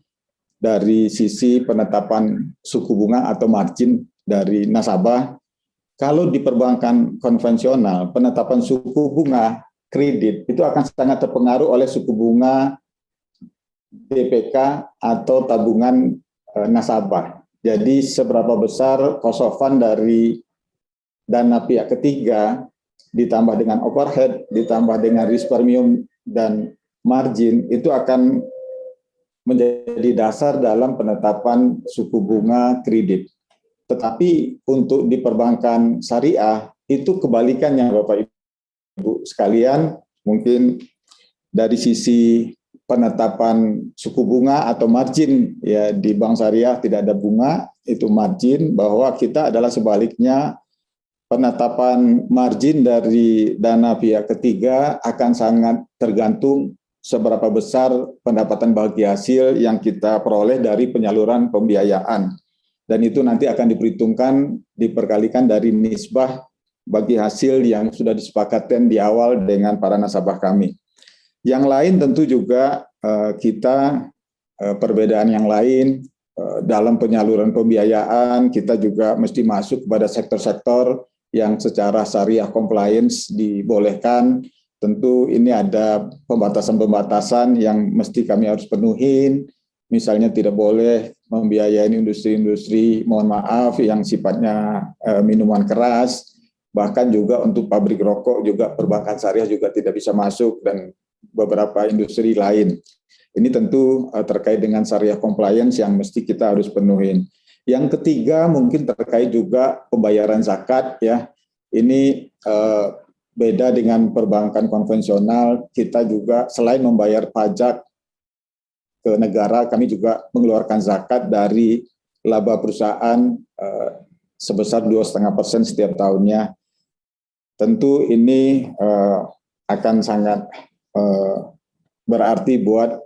dari sisi penetapan suku bunga atau margin dari nasabah. Kalau di perbankan konvensional, penetapan suku bunga kredit itu akan sangat terpengaruh oleh suku bunga DPK atau tabungan nasabah. Jadi seberapa besar cost of fund dari dana pihak ketiga ditambah dengan overhead, ditambah dengan risk premium dan margin, itu akan menjadi dasar dalam penetapan suku bunga kredit. Tetapi untuk di perbankan syariah, itu kebalikannya Bapak Ibu sekalian. Mungkin dari sisi penetapan suku bunga atau margin, ya di bank syariah tidak ada bunga, itu margin, bahwa kita adalah sebaliknya. Penetapan margin dari dana pihak ketiga akan sangat tergantung seberapa besar pendapatan bagi hasil yang kita peroleh dari penyaluran pembiayaan. Dan itu nanti akan diperhitungkan, diperkalikan dari nisbah bagi hasil yang sudah disepakatkan di awal dengan para nasabah kami. Yang lain tentu juga kita perbedaan yang lain dalam penyaluran pembiayaan, kita juga mesti masuk kepada sektor-sektor yang secara syariah compliance dibolehkan. Tentu ini ada pembatasan-pembatasan yang mesti kami harus penuhin. Misalnya tidak boleh membiayai industri-industri, mohon maaf, yang sifatnya minuman keras. Bahkan juga untuk pabrik rokok juga perbankan syariah juga tidak bisa masuk, dan beberapa industri lain. Ini tentu terkait dengan syariah compliance yang mesti kita harus penuhin. Yang ketiga mungkin terkait juga pembayaran zakat, ya. Ini beda dengan perbankan konvensional. Kita juga selain membayar pajak ke negara, kami juga mengeluarkan zakat dari laba perusahaan sebesar 2,5% setiap tahunnya. Tentu ini akan sangat berarti buat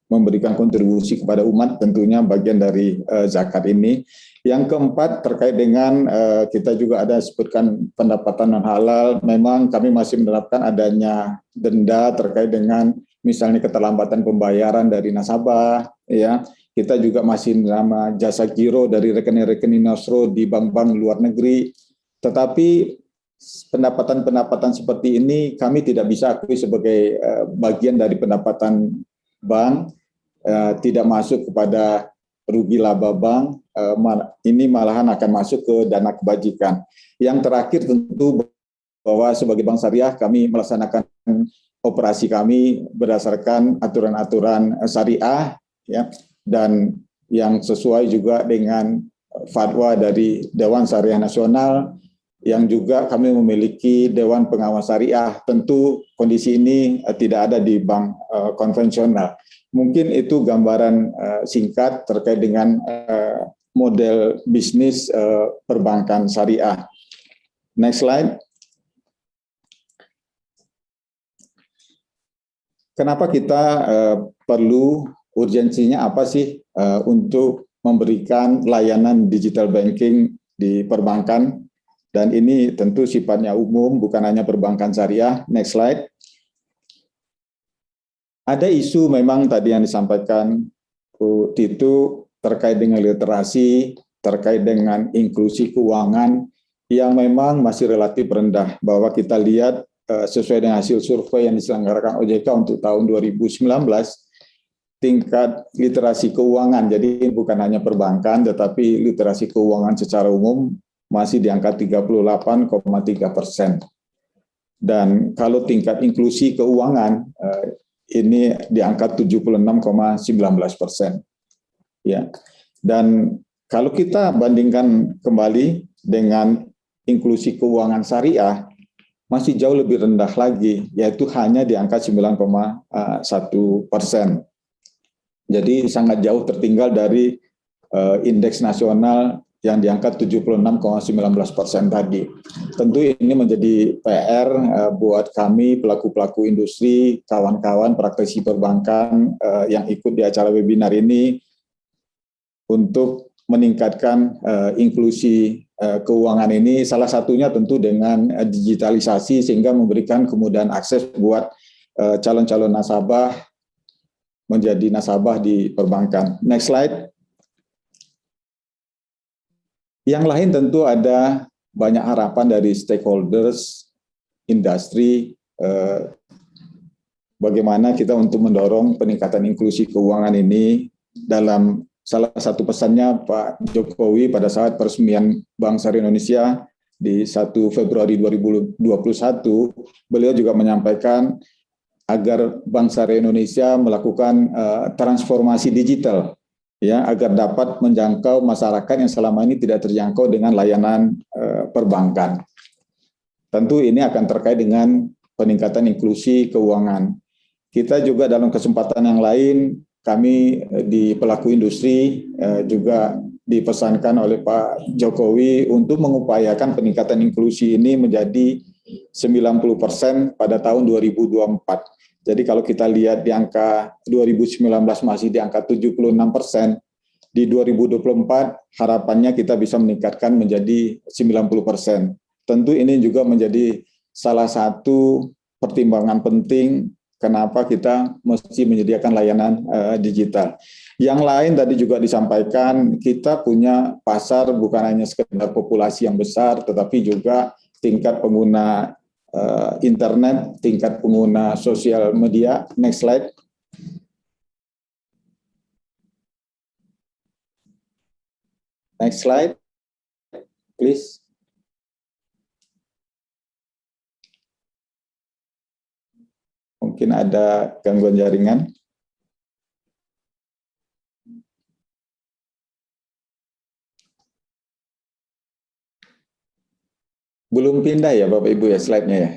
memberikan kontribusi kepada umat, tentunya bagian dari zakat ini. Yang keempat terkait dengan kita juga ada sebutkan pendapatan non halal. Memang kami masih menerapkan adanya denda terkait dengan misalnya keterlambatan pembayaran dari nasabah, ya. kita juga masih menerima jasa giro dari rekening-rekening Nostro di bank-bank luar negeri. Tetapi pendapatan-pendapatan seperti ini kami tidak bisa akui sebagai bagian dari pendapatan bank, tidak masuk kepada rugi laba bank, ini malahan akan masuk ke dana kebajikan. Yang terakhir tentu bahwa sebagai bank syariah kami melaksanakan operasi kami berdasarkan aturan-aturan syariah, ya, dan yang sesuai juga dengan fatwa dari Dewan Syariah Nasional, yang juga kami memiliki Dewan Pengawas Syariah. Tentu kondisi ini tidak ada di bank konvensional. Mungkin itu gambaran singkat terkait dengan model bisnis perbankan syariah. Next slide. Kenapa kita perlu, urgensinya apa sih untuk memberikan layanan digital banking di perbankan? Dan ini tentu sifatnya umum, bukan hanya perbankan syariah. Next slide. Ada isu memang tadi yang disampaikan Bu Titu terkait dengan literasi, terkait dengan inklusi keuangan yang memang masih relatif rendah. Bahwa kita lihat sesuai dengan hasil survei yang diselenggarakan OJK untuk tahun 2019, tingkat literasi keuangan, jadi bukan hanya perbankan, tetapi literasi keuangan secara umum masih di angka 38,3%. Dan kalau tingkat inklusi keuangan, ini di angka 76,19%. Ya. Dan kalau kita bandingkan kembali dengan inklusi keuangan syariah, masih jauh lebih rendah lagi, yaitu hanya di angka 9,1%. Jadi sangat jauh tertinggal dari indeks nasional yang di angka 76,19% tadi. Tentu ini menjadi PR buat kami pelaku-pelaku industri, kawan-kawan praktisi perbankan yang ikut di acara webinar ini untuk meningkatkan inklusi keuangan ini. Salah satunya tentu dengan digitalisasi sehingga memberikan kemudahan akses buat calon-calon nasabah menjadi nasabah di perbankan. Next slide. Yang lain tentu ada banyak harapan dari stakeholders, industri, bagaimana kita untuk mendorong peningkatan inklusi keuangan ini. Dalam salah satu pesannya Pak Jokowi pada saat peresmian Bank Syariah Indonesia di 1 Februari 2021, beliau juga menyampaikan agar Bank Syariah Indonesia melakukan transformasi digital, ya, agar dapat menjangkau masyarakat yang selama ini tidak terjangkau dengan layanan perbankan. Tentu ini akan terkait dengan peningkatan inklusi keuangan. Kita juga dalam kesempatan yang lain, kami di pelaku industri juga dipesankan oleh Pak Jokowi untuk mengupayakan peningkatan inklusi ini menjadi 90% pada tahun 2024. Jadi kalau kita lihat di angka 2019 masih di angka 76%, di 2024 harapannya kita bisa meningkatkan menjadi 90%. Tentu ini juga menjadi salah satu pertimbangan penting kenapa kita mesti menyediakan layanan digital. Yang lain tadi juga disampaikan, kita punya pasar bukan hanya sekedar populasi yang besar, tetapi juga tingkat pengguna internet, tingkat pengguna sosial media. Next slide. Next slide, please. Mungkin ada gangguan jaringan. Belum pindah ya Bapak Ibu ya slide-nya ya?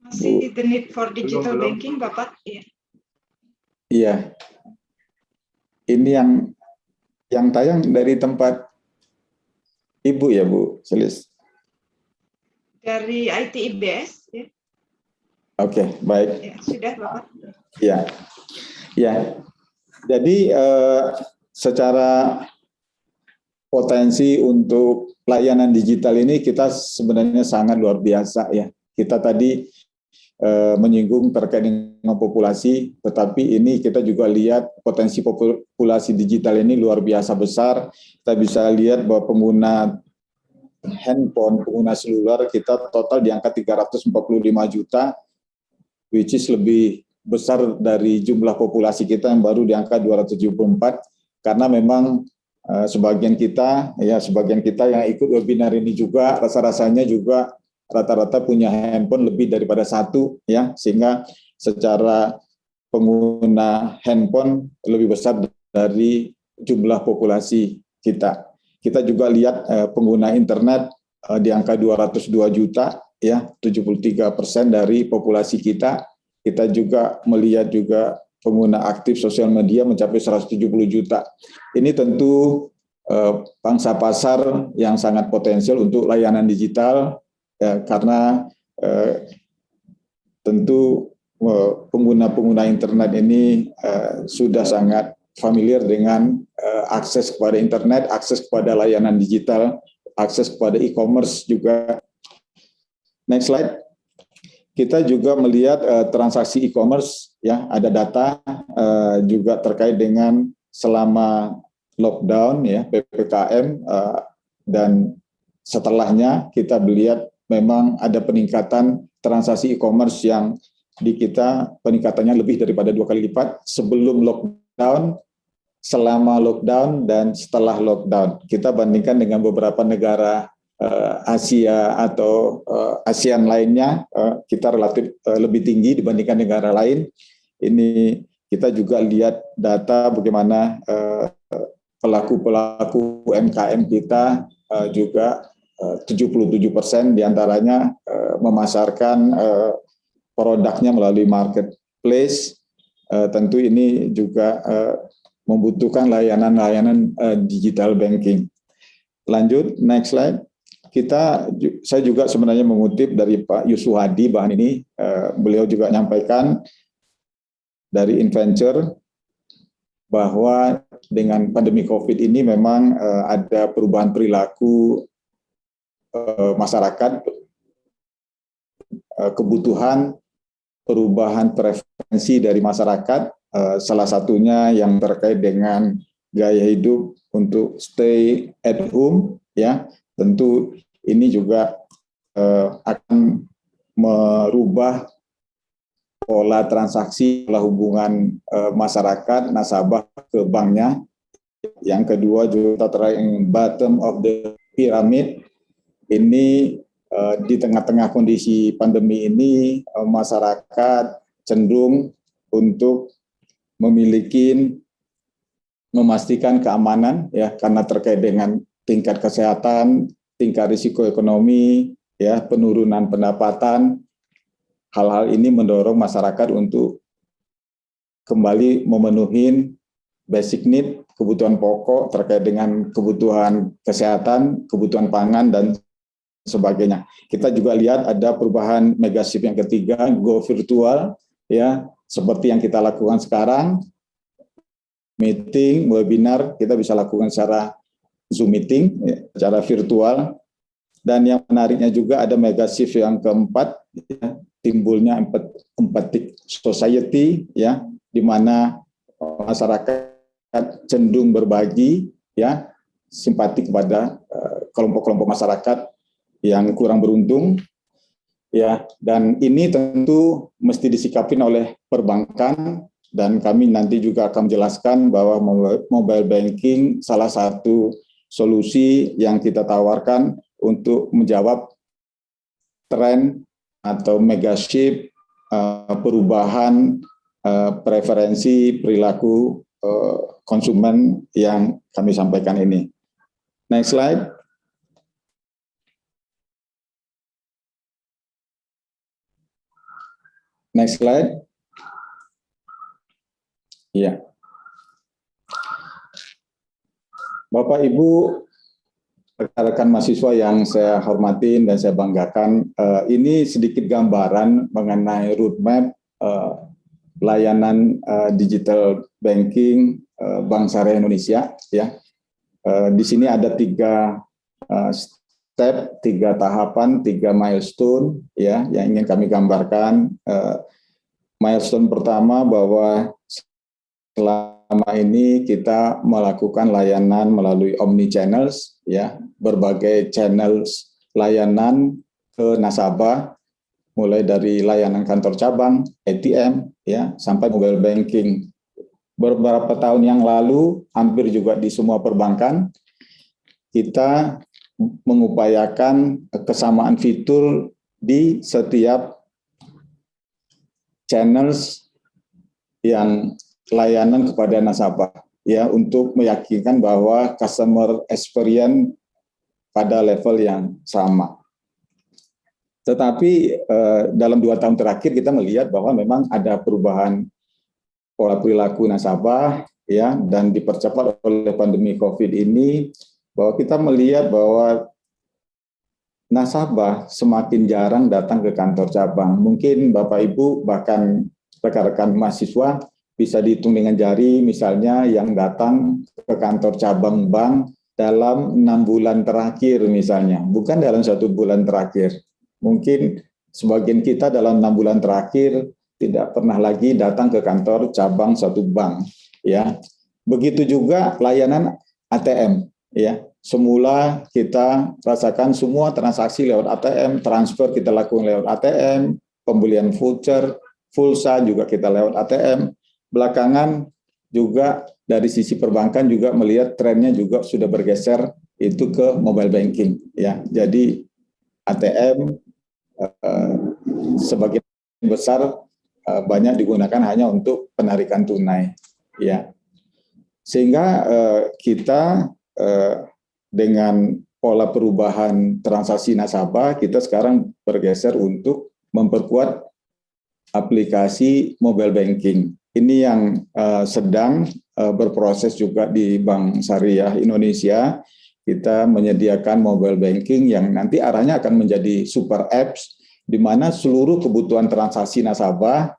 Masih the need for digital banking Bapak? Iya. Iya. Ini yang tayang dari tempat Ibu ya Bu Selis? Dari IT IBS. Ya. Oke, baik. Ya, sudah Bapak. Ya. Ya. Jadi secara potensi untuk layanan digital ini kita sebenarnya sangat luar biasa ya. Kita tadi menyinggung terkait dengan populasi, tetapi ini kita juga lihat potensi populasi digital ini luar biasa besar. Kita bisa lihat bahwa pengguna handphone, pengguna seluler kita total di angka 345 juta, which is lebih besar dari jumlah populasi kita yang baru di angka 274, karena memang sebagian kita yang ikut webinar ini juga rasa-rasanya juga rata-rata punya handphone lebih daripada satu, ya, sehingga secara pengguna handphone lebih besar dari jumlah populasi kita. Kita juga lihat pengguna internet di angka 202 juta, ya, 73% dari populasi kita. Kita juga melihat juga pengguna aktif sosial media mencapai 170 juta. Ini tentu pangsa pasar yang sangat potensial untuk layanan digital, ya, karena tentu pengguna-pengguna internet ini sudah sangat familiar dengan akses kepada internet, akses kepada layanan digital, akses kepada e-commerce juga. Next slide. Kita juga melihat transaksi e-commerce, ya, ada data juga terkait dengan selama lockdown, ya, PPKM, dan setelahnya kita melihat memang ada peningkatan transaksi e-commerce yang di kita peningkatannya lebih daripada 2 kali lipat sebelum lockdown, selama lockdown, dan setelah lockdown. Kita bandingkan dengan beberapa negara Asia atau ASEAN lainnya, kita relatif lebih tinggi dibandingkan negara lain. Ini kita juga lihat data bagaimana pelaku-pelaku UMKM kita juga 77% diantaranya memasarkan produknya melalui marketplace. Tentu ini juga membutuhkan layanan-layanan digital banking. Lanjut, next slide. Saya juga sebenarnya mengutip dari Pak Yusuf Hadi bahan ini, beliau juga menyampaikan dari Inventure bahwa dengan pandemi COVID ini memang ada perubahan perilaku masyarakat, kebutuhan perubahan preferensi dari masyarakat, salah satunya yang terkait dengan gaya hidup untuk stay at home, ya. Tentu ini juga akan merubah pola transaksi, pola hubungan masyarakat, nasabah ke banknya. Yang kedua juga terkait bottom of the pyramid. Ini di tengah-tengah kondisi pandemi ini, masyarakat cenderung untuk memastikan keamanan, ya, karena terkait dengan tingkat kesehatan, tingkat risiko ekonomi, ya, penurunan pendapatan. Hal-hal ini mendorong masyarakat untuk kembali memenuhi basic need, kebutuhan pokok terkait dengan kebutuhan kesehatan, kebutuhan pangan, dan sebagainya. Kita juga lihat ada perubahan mega shift yang ketiga, go virtual, ya, seperti yang kita lakukan sekarang. Meeting, webinar, kita bisa lakukan secara Zoom meeting, ya, secara virtual. Dan yang menariknya juga ada mega shift yang keempat, ya, timbulnya empathic society, ya, di mana masyarakat cenderung berbagi, ya, simpati kepada kelompok-kelompok masyarakat yang kurang beruntung, ya. Dan ini tentu mesti disikapi oleh perbankan, dan kami nanti juga akan menjelaskan bahwa mobile banking salah satu solusi yang kita tawarkan untuk menjawab tren atau mega shift perubahan preferensi perilaku konsumen yang kami sampaikan ini. Next slide. Next slide. Iya. Bapak, Ibu, rekan-rekan mahasiswa yang saya hormatin dan saya banggakan, ini sedikit gambaran mengenai roadmap layanan digital banking Bank Syariah Indonesia, ya. Di sini ada 3 step, 3 tahapan, 3 milestone ya yang ingin kami gambarkan. Milestone pertama bahwa selama ini kita melakukan layanan melalui omni channels ya, berbagai channels layanan ke nasabah, mulai dari layanan kantor cabang, ATM ya, sampai mobile banking. Beberapa tahun yang lalu, hampir juga di semua perbankan, kita mengupayakan kesamaan fitur di setiap channels yang layanan kepada nasabah ya, untuk meyakinkan bahwa customer experience pada level yang sama. Tetapi dalam 2 tahun terakhir kita melihat bahwa memang ada perubahan pola perilaku nasabah ya, dan dipercepat oleh pandemi Covid ini, bahwa kita melihat bahwa nasabah semakin jarang datang ke kantor cabang. Mungkin Bapak Ibu bahkan rekan-rekan mahasiswa bisa dihitung dengan jari, misalnya yang datang ke kantor cabang bank dalam 6 bulan terakhir misalnya, bukan dalam 1 bulan terakhir. Mungkin sebagian kita dalam 6 bulan terakhir tidak pernah lagi datang ke kantor cabang suatu bank ya. Begitu juga layanan ATM ya. Semula kita rasakan semua transaksi lewat ATM, transfer kita lakukan lewat ATM, pembelian voucher, pulsa juga kita lewat ATM. Belakangan juga dari sisi perbankan juga melihat trennya juga sudah bergeser itu ke mobile banking ya. Jadi ATM sebagian besar banyak digunakan hanya untuk penarikan tunai ya. Sehingga kita dengan pola perubahan transaksi nasabah, kita sekarang bergeser untuk memperkuat aplikasi mobile banking. Ini yang sedang berproses juga di Bank Syariah Indonesia. Kita menyediakan mobile banking yang nanti arahnya akan menjadi super apps, di mana seluruh kebutuhan transaksi nasabah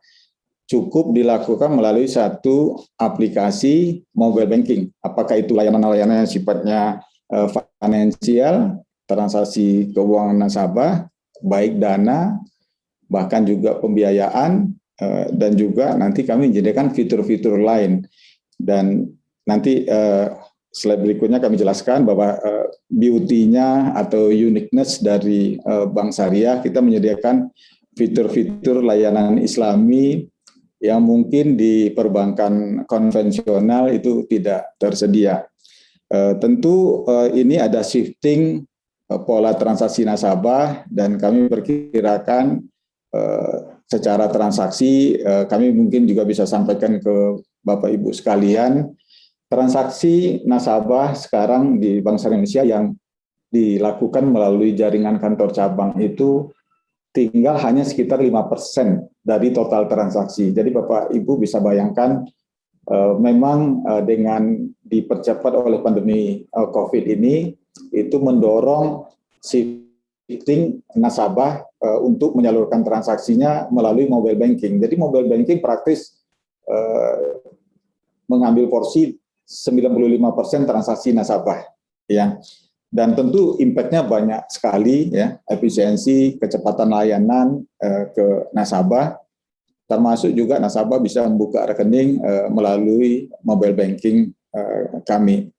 cukup dilakukan melalui satu aplikasi mobile banking. Apakah itu layanan-layanan yang sifatnya finansial, transaksi keuangan nasabah, baik dana, bahkan juga pembiayaan, dan juga nanti kami menyediakan fitur-fitur lain. Dan nanti slide berikutnya kami jelaskan bahwa beauty-nya atau uniqueness dari Bank Syariah, kita menyediakan fitur-fitur layanan Islami yang mungkin di perbankan konvensional itu tidak tersedia. Tentu ini ada shifting pola transaksi nasabah, dan kami perkirakan secara transaksi, kami mungkin juga bisa sampaikan ke Bapak Ibu sekalian, transaksi nasabah sekarang di Bank Syariah Indonesia yang dilakukan melalui jaringan kantor cabang itu tinggal hanya sekitar 5% dari total transaksi. Jadi Bapak Ibu bisa bayangkan memang dengan dipercepat oleh pandemi COVID ini, itu mendorong shifting nasabah untuk menyalurkan transaksinya melalui mobile banking. Jadi mobile banking praktis mengambil porsi 95% transaksi nasabah ya. Dan tentu impact-nya banyak sekali ya, efisiensi, kecepatan layanan ke nasabah, termasuk juga nasabah bisa membuka rekening melalui mobile banking kami.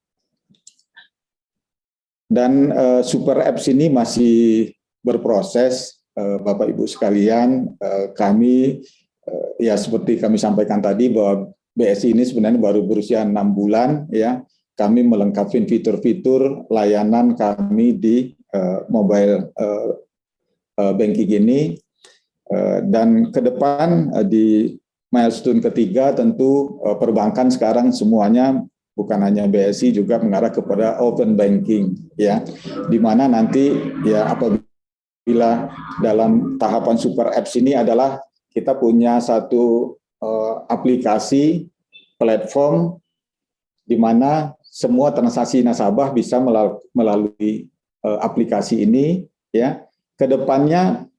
Dan super apps ini masih berproses, Bapak Ibu sekalian. Kami ya seperti kami sampaikan tadi bahwa BSI ini sebenarnya baru berusia 6 bulan ya. Kami melengkapi fitur-fitur layanan kami di mobile banking ini, dan ke depan di milestone ketiga tentu perbankan sekarang semuanya bukan hanya BSI juga mengarah kepada open banking ya, di mana nanti ya apabila dalam tahapan super apps ini adalah kita punya satu aplikasi platform di mana semua transaksi nasabah bisa melalui aplikasi ini ya. Kedepannya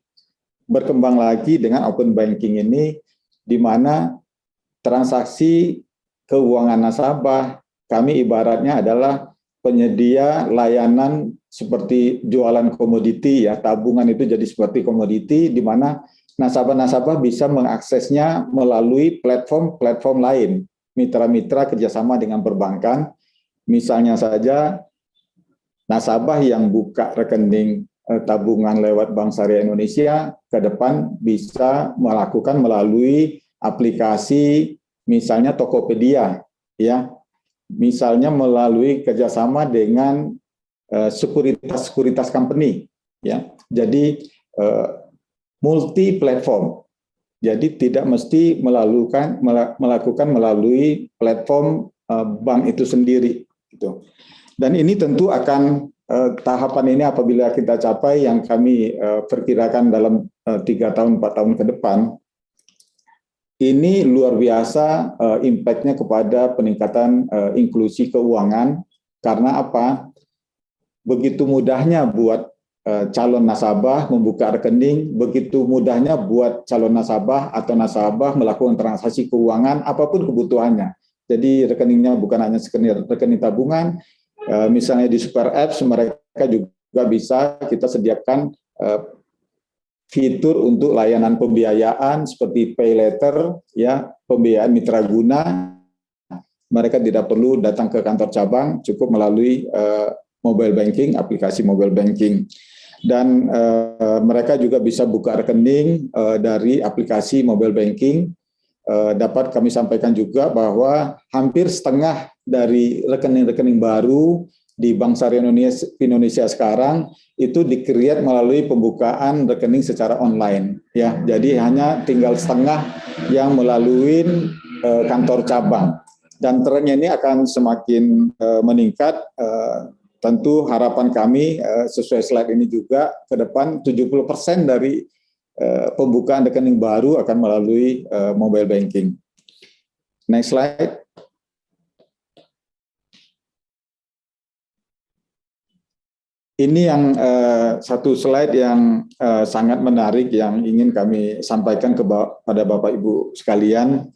berkembang lagi dengan open banking ini, di mana transaksi keuangan nasabah kami ibaratnya adalah penyedia layanan seperti jualan komoditi ya, tabungan itu jadi seperti komoditi di mana nasabah-nasabah bisa mengaksesnya melalui platform-platform lain, mitra-mitra kerjasama dengan perbankan. Misalnya saja nasabah yang buka rekening tabungan lewat Bank Syariah Indonesia ke depan bisa melakukan melalui aplikasi misalnya Tokopedia ya, misalnya melalui kerjasama dengan sekuritas company ya. Jadi multi platform. Jadi tidak mesti melakukan melalui platform bank itu sendiri gitu. Dan ini tentu akan tahapan ini apabila kita capai yang kami perkirakan dalam 3 tahun 4 tahun ke depan, ini luar biasa impact-nya kepada peningkatan inklusi keuangan. Karena apa? Begitu mudahnya buat calon nasabah membuka rekening, begitu mudahnya buat calon nasabah atau nasabah melakukan transaksi keuangan apapun kebutuhannya. Jadi rekeningnya bukan hanya sekedar rekening tabungan, misalnya di Super Apps mereka juga bisa kita sediakan fitur untuk layanan pembiayaan seperti pay later ya, pembiayaan mitra guna. Mereka tidak perlu datang ke kantor cabang, cukup melalui mobile banking, aplikasi mobile banking. Dan mereka juga bisa buka rekening dari aplikasi mobile banking. Dapat kami sampaikan juga bahwa hampir setengah dari rekening-rekening baru di Bank Syariah Indonesia sekarang itu di-create melalui pembukaan rekening secara online ya. Jadi hanya tinggal setengah yang melalui kantor cabang. Dan trennya ini akan semakin meningkat. Tentu harapan kami sesuai slide ini juga ke depan 70% dari pembukaan rekening baru akan melalui mobile banking. Next slide. Ini yang satu slide yang sangat menarik yang ingin kami sampaikan kepada Bapak Ibu sekalian.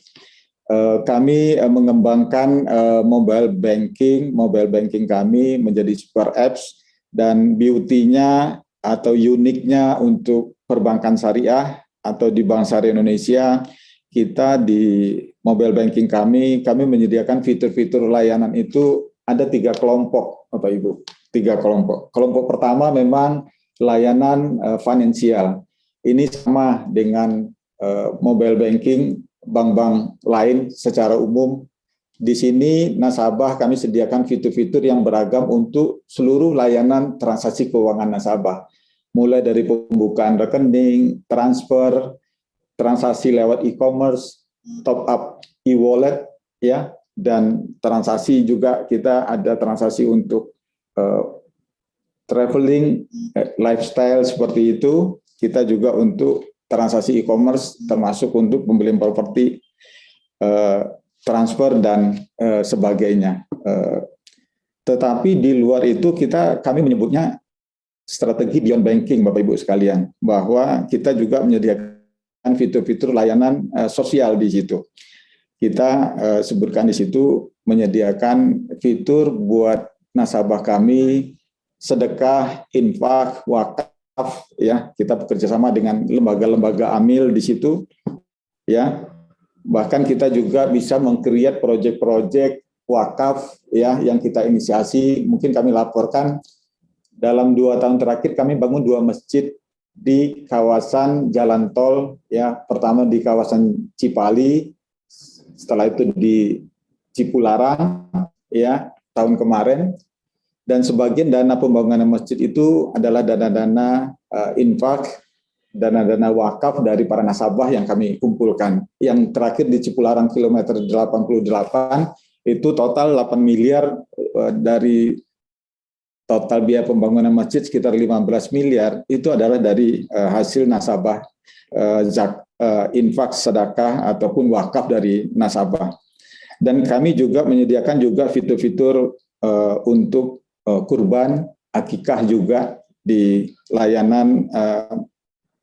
Kami mengembangkan mobile banking kami menjadi super apps, dan beauty-nya atau uniknya untuk perbankan syariah atau di Bank Syariah Indonesia, kita di mobile banking kami menyediakan fitur-fitur layanan itu ada 3 kelompok, Bapak Ibu. 3 kelompok. Kelompok pertama memang layanan finansial. Ini sama dengan mobile banking bank-bank lain secara umum. Di sini nasabah kami sediakan fitur-fitur yang beragam untuk seluruh layanan transaksi keuangan nasabah. Mulai dari pembukaan rekening, transfer, transaksi lewat e-commerce, top up e-wallet ya, dan transaksi juga kita ada transaksi untuk traveling, lifestyle seperti itu. Kita juga untuk transaksi e-commerce termasuk untuk pembelian properti, transfer dan sebagainya. Tetapi di luar itu kami menyebutnya strategi beyond banking, Bapak Ibu sekalian, bahwa kita juga menyediakan fitur-fitur layanan sosial di situ. Kita sebutkan di situ menyediakan fitur buat nasabah kami sedekah, infak, wakaf ya, kita bekerja sama dengan lembaga-lembaga amil di situ ya. Bahkan kita juga bisa meng-create proyek-proyek wakaf ya yang kita inisiasi. Mungkin kami laporkan dalam 2 tahun terakhir kami bangun 2 masjid di kawasan jalan tol ya. Pertama di kawasan Cipali, setelah itu di Cipularang ya tahun kemarin. Dan sebagian dana pembangunan masjid itu adalah dana-dana infak, dana-dana wakaf dari para nasabah yang kami kumpulkan. Yang terakhir di Cipularang kilometer 88 itu total 8 miliar dari total biaya pembangunan masjid sekitar 15 miliar itu adalah dari hasil nasabah infak, sedekah ataupun wakaf dari nasabah. Dan kami juga menyediakan juga fitur-fitur untuk kurban, akikah juga di layanan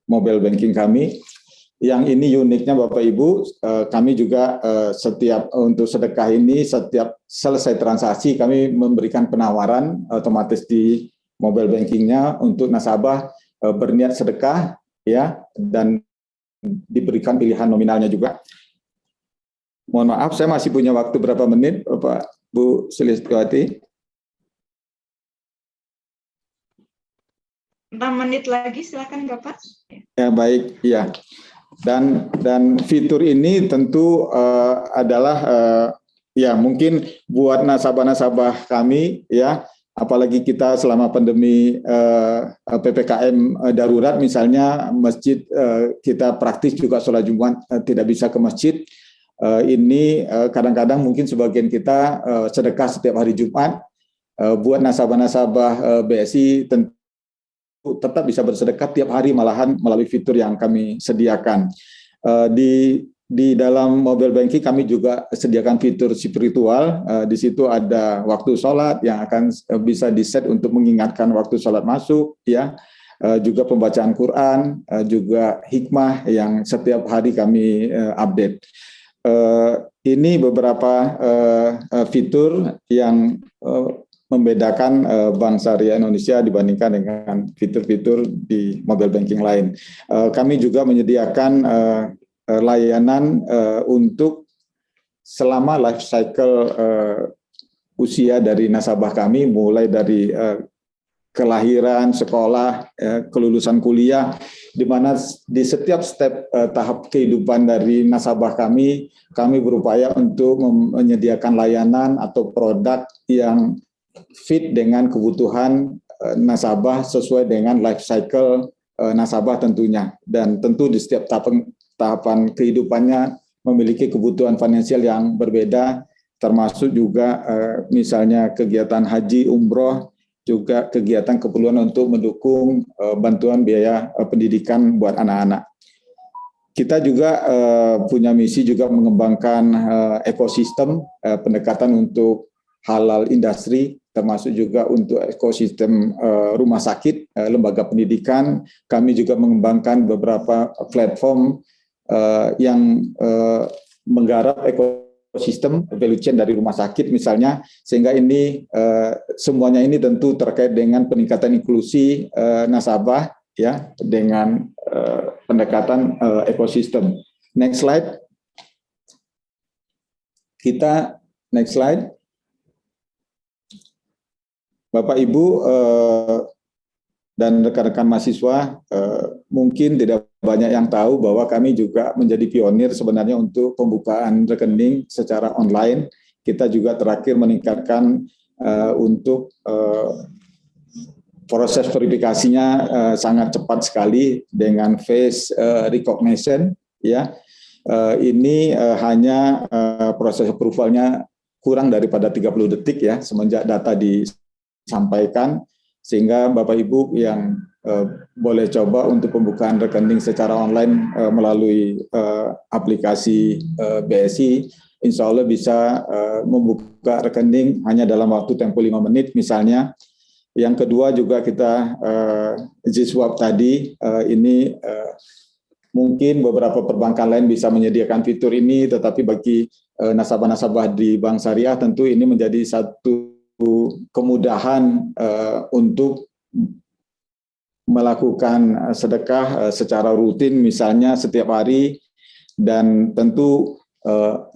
mobile banking kami. yang ini uniknya Bapak Ibu, kami juga setiap untuk sedekah ini setiap selesai transaksi kami memberikan penawaran otomatis di mobile bankingnya untuk nasabah berniat sedekah ya, dan diberikan pilihan nominalnya juga. Mohon maaf, saya masih punya waktu berapa menit, Bapak Bu Sulistiawati? 6 menit lagi, silakan Bapak. Ya baik, ya. Dan fitur ini tentu adalah ya mungkin buat nasabah-nasabah kami ya, apalagi kita selama pandemi PPKM darurat misalnya, masjid kita praktis juga sholat Jumat tidak bisa ke masjid. Ini kadang-kadang mungkin sebagian kita sedekah setiap hari Jumat. Buat nasabah-nasabah BSI tentu tetap bisa bersedekah tiap hari, malahan melalui fitur yang kami sediakan. Di dalam mobile banking kami juga sediakan fitur spiritual. Di situ ada waktu sholat yang akan bisa di-set untuk mengingatkan waktu sholat masuk, ya. Juga pembacaan Quran, juga hikmah yang setiap hari kami update. Ini beberapa fitur yang membedakan Bank Syariah Indonesia dibandingkan dengan fitur-fitur di mobile banking lain. Kami juga menyediakan layanan untuk selama life cycle usia dari nasabah kami, mulai dari kelahiran, sekolah, kelulusan kuliah, di mana di setiap step tahap kehidupan dari nasabah kami berupaya untuk menyediakan layanan atau produk yang fit dengan kebutuhan nasabah sesuai dengan life cycle nasabah tentunya, dan tentu di setiap tahapan kehidupannya memiliki kebutuhan finansial yang berbeda, termasuk juga misalnya kegiatan haji, umroh, juga kegiatan keperluan untuk mendukung bantuan biaya pendidikan buat anak-anak. Kita juga punya misi juga mengembangkan ekosistem pendekatan untuk halal industri, termasuk juga untuk ekosistem rumah sakit, lembaga pendidikan. Kami juga mengembangkan beberapa platform yang menggarap ekosistem value chain dari rumah sakit misalnya, sehingga ini semuanya ini tentu terkait dengan peningkatan inklusi nasabah ya, dengan pendekatan ekosistem. Next slide. Next slide. Bapak Ibu dan rekan-rekan mahasiswa, mungkin tidak banyak yang tahu bahwa kami juga menjadi pionir sebenarnya untuk pembukaan rekening secara online. Kita juga terakhir meningkatkan untuk proses verifikasinya sangat cepat sekali dengan face recognition ya. Ini hanya proses approval-nya kurang daripada 30 detik ya semenjak data disampaikan, sehingga Bapak Ibu yang boleh coba untuk pembukaan rekening secara online melalui aplikasi BSI, insya Allah bisa membuka rekening hanya dalam waktu tempo 5 menit misalnya. Yang kedua juga kita Zswap tadi, ini mungkin beberapa perbankan lain bisa menyediakan fitur ini, tetapi bagi nasabah-nasabah di Bank Syariah tentu ini menjadi satu kemudahan untuk melakukan sedekah secara rutin misalnya setiap hari, dan tentu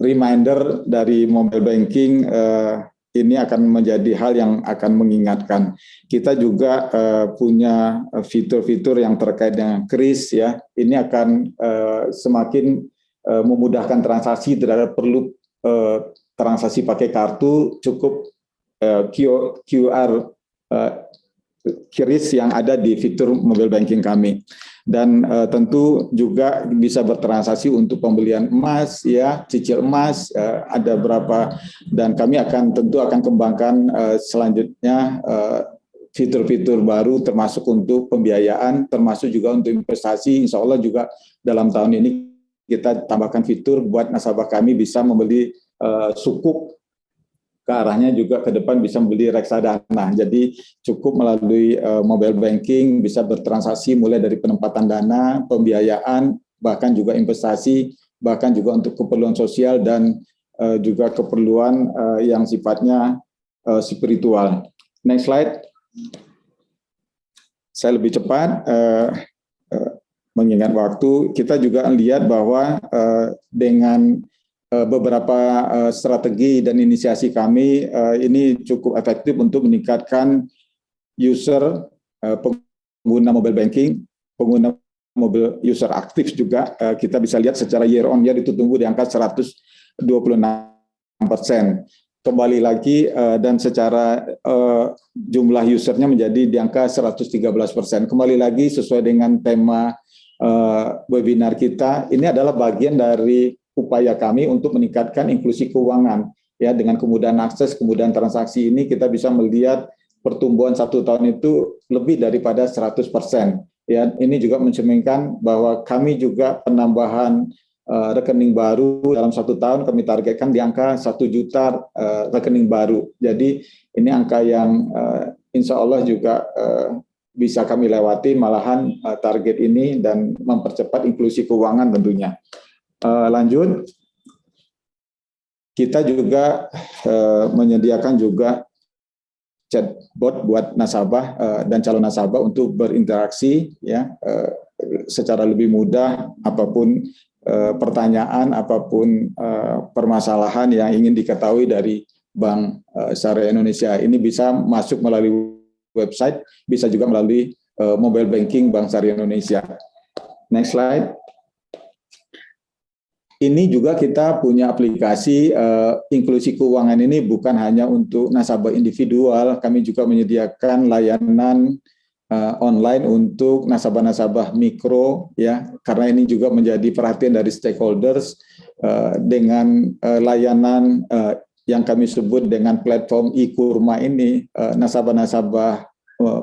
reminder dari mobile banking ini akan menjadi hal yang akan mengingatkan. Kita juga punya fitur-fitur yang terkait dengan kris ya, ini akan semakin memudahkan transaksi, tidak perlu transaksi pakai kartu, cukup QR kris yang ada di fitur mobile banking kami. Dan tentu juga bisa bertransaksi untuk pembelian emas ya, cicil emas, ada berapa, dan kami tentu akan kembangkan selanjutnya fitur-fitur baru termasuk untuk pembiayaan, termasuk juga untuk investasi. Insya Allah juga dalam tahun ini kita tambahkan fitur buat nasabah kami bisa membeli sukuk, ke arahnya juga ke depan bisa membeli reksadana. Jadi cukup melalui mobile banking bisa bertransaksi mulai dari penempatan dana, pembiayaan, bahkan juga investasi, bahkan juga untuk keperluan sosial dan juga keperluan yang sifatnya spiritual. Next slide. Saya lebih cepat mengingat waktu. Kita juga lihat bahwa dengan beberapa strategi dan inisiasi kami ini cukup efektif untuk meningkatkan user pengguna mobile banking, pengguna mobile user aktif juga. Kita bisa lihat secara year on year itu tumbuh di angka 126%. Kembali lagi dan secara jumlah usernya menjadi di angka 113%. Kembali lagi sesuai dengan tema webinar kita, ini adalah bagian dari upaya kami untuk meningkatkan inklusi keuangan. Ya, dengan kemudahan akses, kemudahan transaksi ini kita bisa melihat pertumbuhan 1 tahun itu lebih daripada 100%. Ya, ini juga mencerminkan bahwa kami juga penambahan rekening baru dalam 1 tahun kami targetkan di angka 1 juta rekening baru. Jadi ini angka yang insya Allah juga bisa kami lewati, malahan target ini dan mempercepat inklusi keuangan tentunya. Lanjut, kita juga menyediakan juga chatbot buat nasabah dan calon nasabah untuk berinteraksi ya secara lebih mudah, apapun pertanyaan, apapun permasalahan yang ingin diketahui dari Bank Syariah Indonesia. Ini bisa masuk melalui website, bisa juga melalui mobile banking Bank Syariah Indonesia. Next slide. Ini juga kita punya aplikasi inklusi keuangan ini bukan hanya untuk nasabah individual, kami juga menyediakan layanan online untuk nasabah-nasabah mikro ya, karena ini juga menjadi perhatian dari stakeholders dengan layanan yang kami sebut dengan platform e-Kurma ini, nasabah-nasabah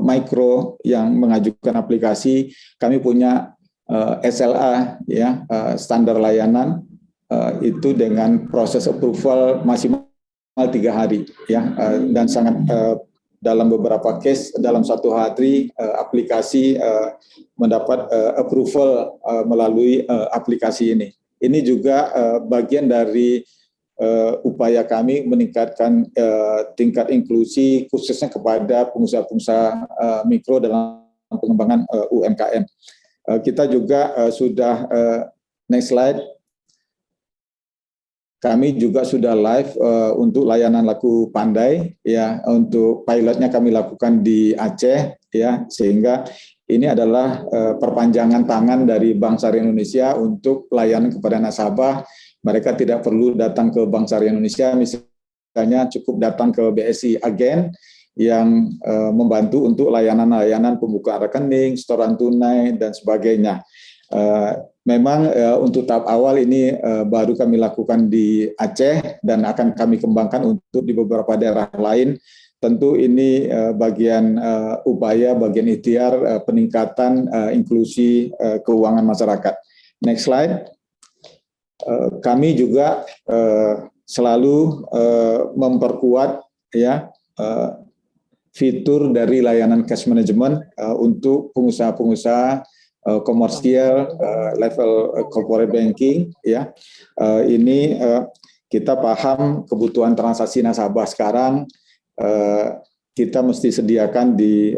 mikro yang mengajukan aplikasi, kami punya SLA ya, standar layanan itu dengan proses approval maksimal 3 hari ya, dan sangat dalam beberapa case dalam 1 hari aplikasi mendapat approval melalui aplikasi ini. Ini juga bagian dari upaya kami meningkatkan tingkat inklusi khususnya kepada pengusaha-pengusaha mikro dalam pengembangan UMKM. Kita juga sudah next slide. Kami juga sudah live untuk layanan Laku Pandai ya, untuk pilotnya kami lakukan di Aceh ya, sehingga ini adalah perpanjangan tangan dari Bank Syariah Indonesia untuk layanan kepada nasabah. Mereka tidak perlu datang ke Bank Syariah Indonesia, misalnya cukup datang ke BSI Agen yang membantu untuk layanan-layanan pembukaan rekening, setoran tunai dan sebagainya. Memang untuk tahap awal ini baru kami lakukan di Aceh dan akan kami kembangkan untuk di beberapa daerah lain. Tentu ini bagian upaya, bagian ikhtiar peningkatan inklusi keuangan masyarakat. Next slide. Kami juga selalu memperkuat ya fitur dari layanan cash management untuk pengusaha-pengusaha komersial level corporate banking ya. Ini kita paham kebutuhan transaksi nasabah sekarang, kita mesti sediakan di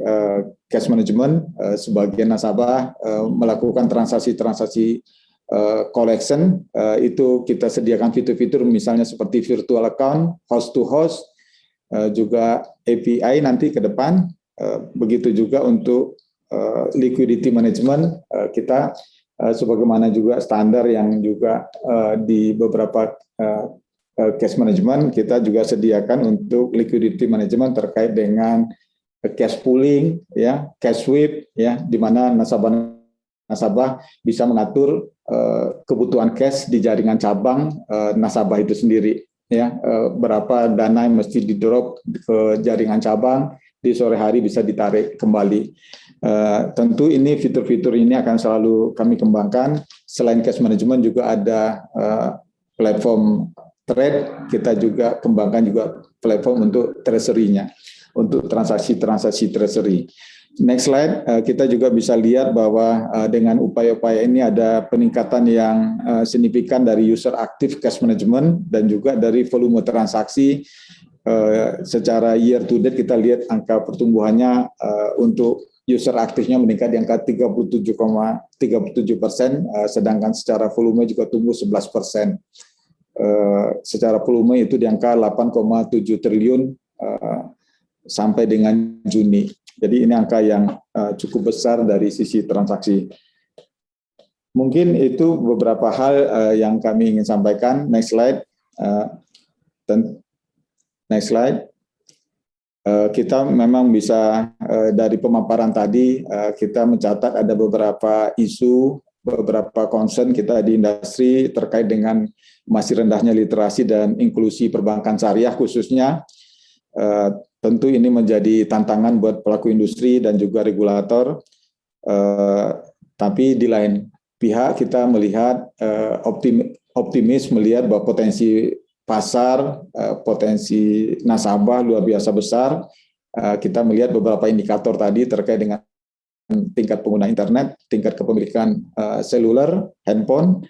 cash management sebagian nasabah melakukan transaksi-transaksi collection, itu kita sediakan fitur-fitur misalnya seperti virtual account, host to host, juga API nanti ke depan, begitu juga untuk liquidity management kita sebagaimana juga standar yang juga di beberapa cash management kita juga sediakan untuk liquidity management terkait dengan cash pooling ya, cash sweep ya, di mana nasabah bisa mengatur kebutuhan cash di jaringan cabang nasabah itu sendiri ya, berapa dana yang mesti di-drop ke jaringan cabang, di sore hari bisa ditarik kembali. Tentu ini fitur-fitur ini akan selalu kami kembangkan. Selain cash management juga ada platform trade, kita juga kembangkan juga platform untuk treasury-nya, untuk transaksi-transaksi treasury. Next slide, kita juga bisa lihat bahwa dengan upaya-upaya ini ada peningkatan yang signifikan dari user active cash management dan juga dari volume transaksi. Secara year to date kita lihat angka pertumbuhannya untuk user aktifnya meningkat di angka 37,37%, sedangkan secara volume juga tumbuh 11%. Secara volume itu di angka 8,7 triliun sampai dengan Juni. Jadi ini angka yang cukup besar dari sisi transaksi. Mungkin itu beberapa hal yang kami ingin sampaikan. Next slide. Next slide. Kita memang bisa dari pemaparan tadi kita mencatat ada beberapa isu, beberapa concern kita di industri terkait dengan masih rendahnya literasi dan inklusi perbankan syariah khususnya. Tentu ini menjadi tantangan buat pelaku industri dan juga regulator. Tapi di lain pihak kita melihat optimis melihat bahwa potensi pasar, potensi nasabah luar biasa besar. Kita melihat beberapa indikator tadi terkait dengan tingkat pengguna internet, tingkat kepemilikan seluler, handphone,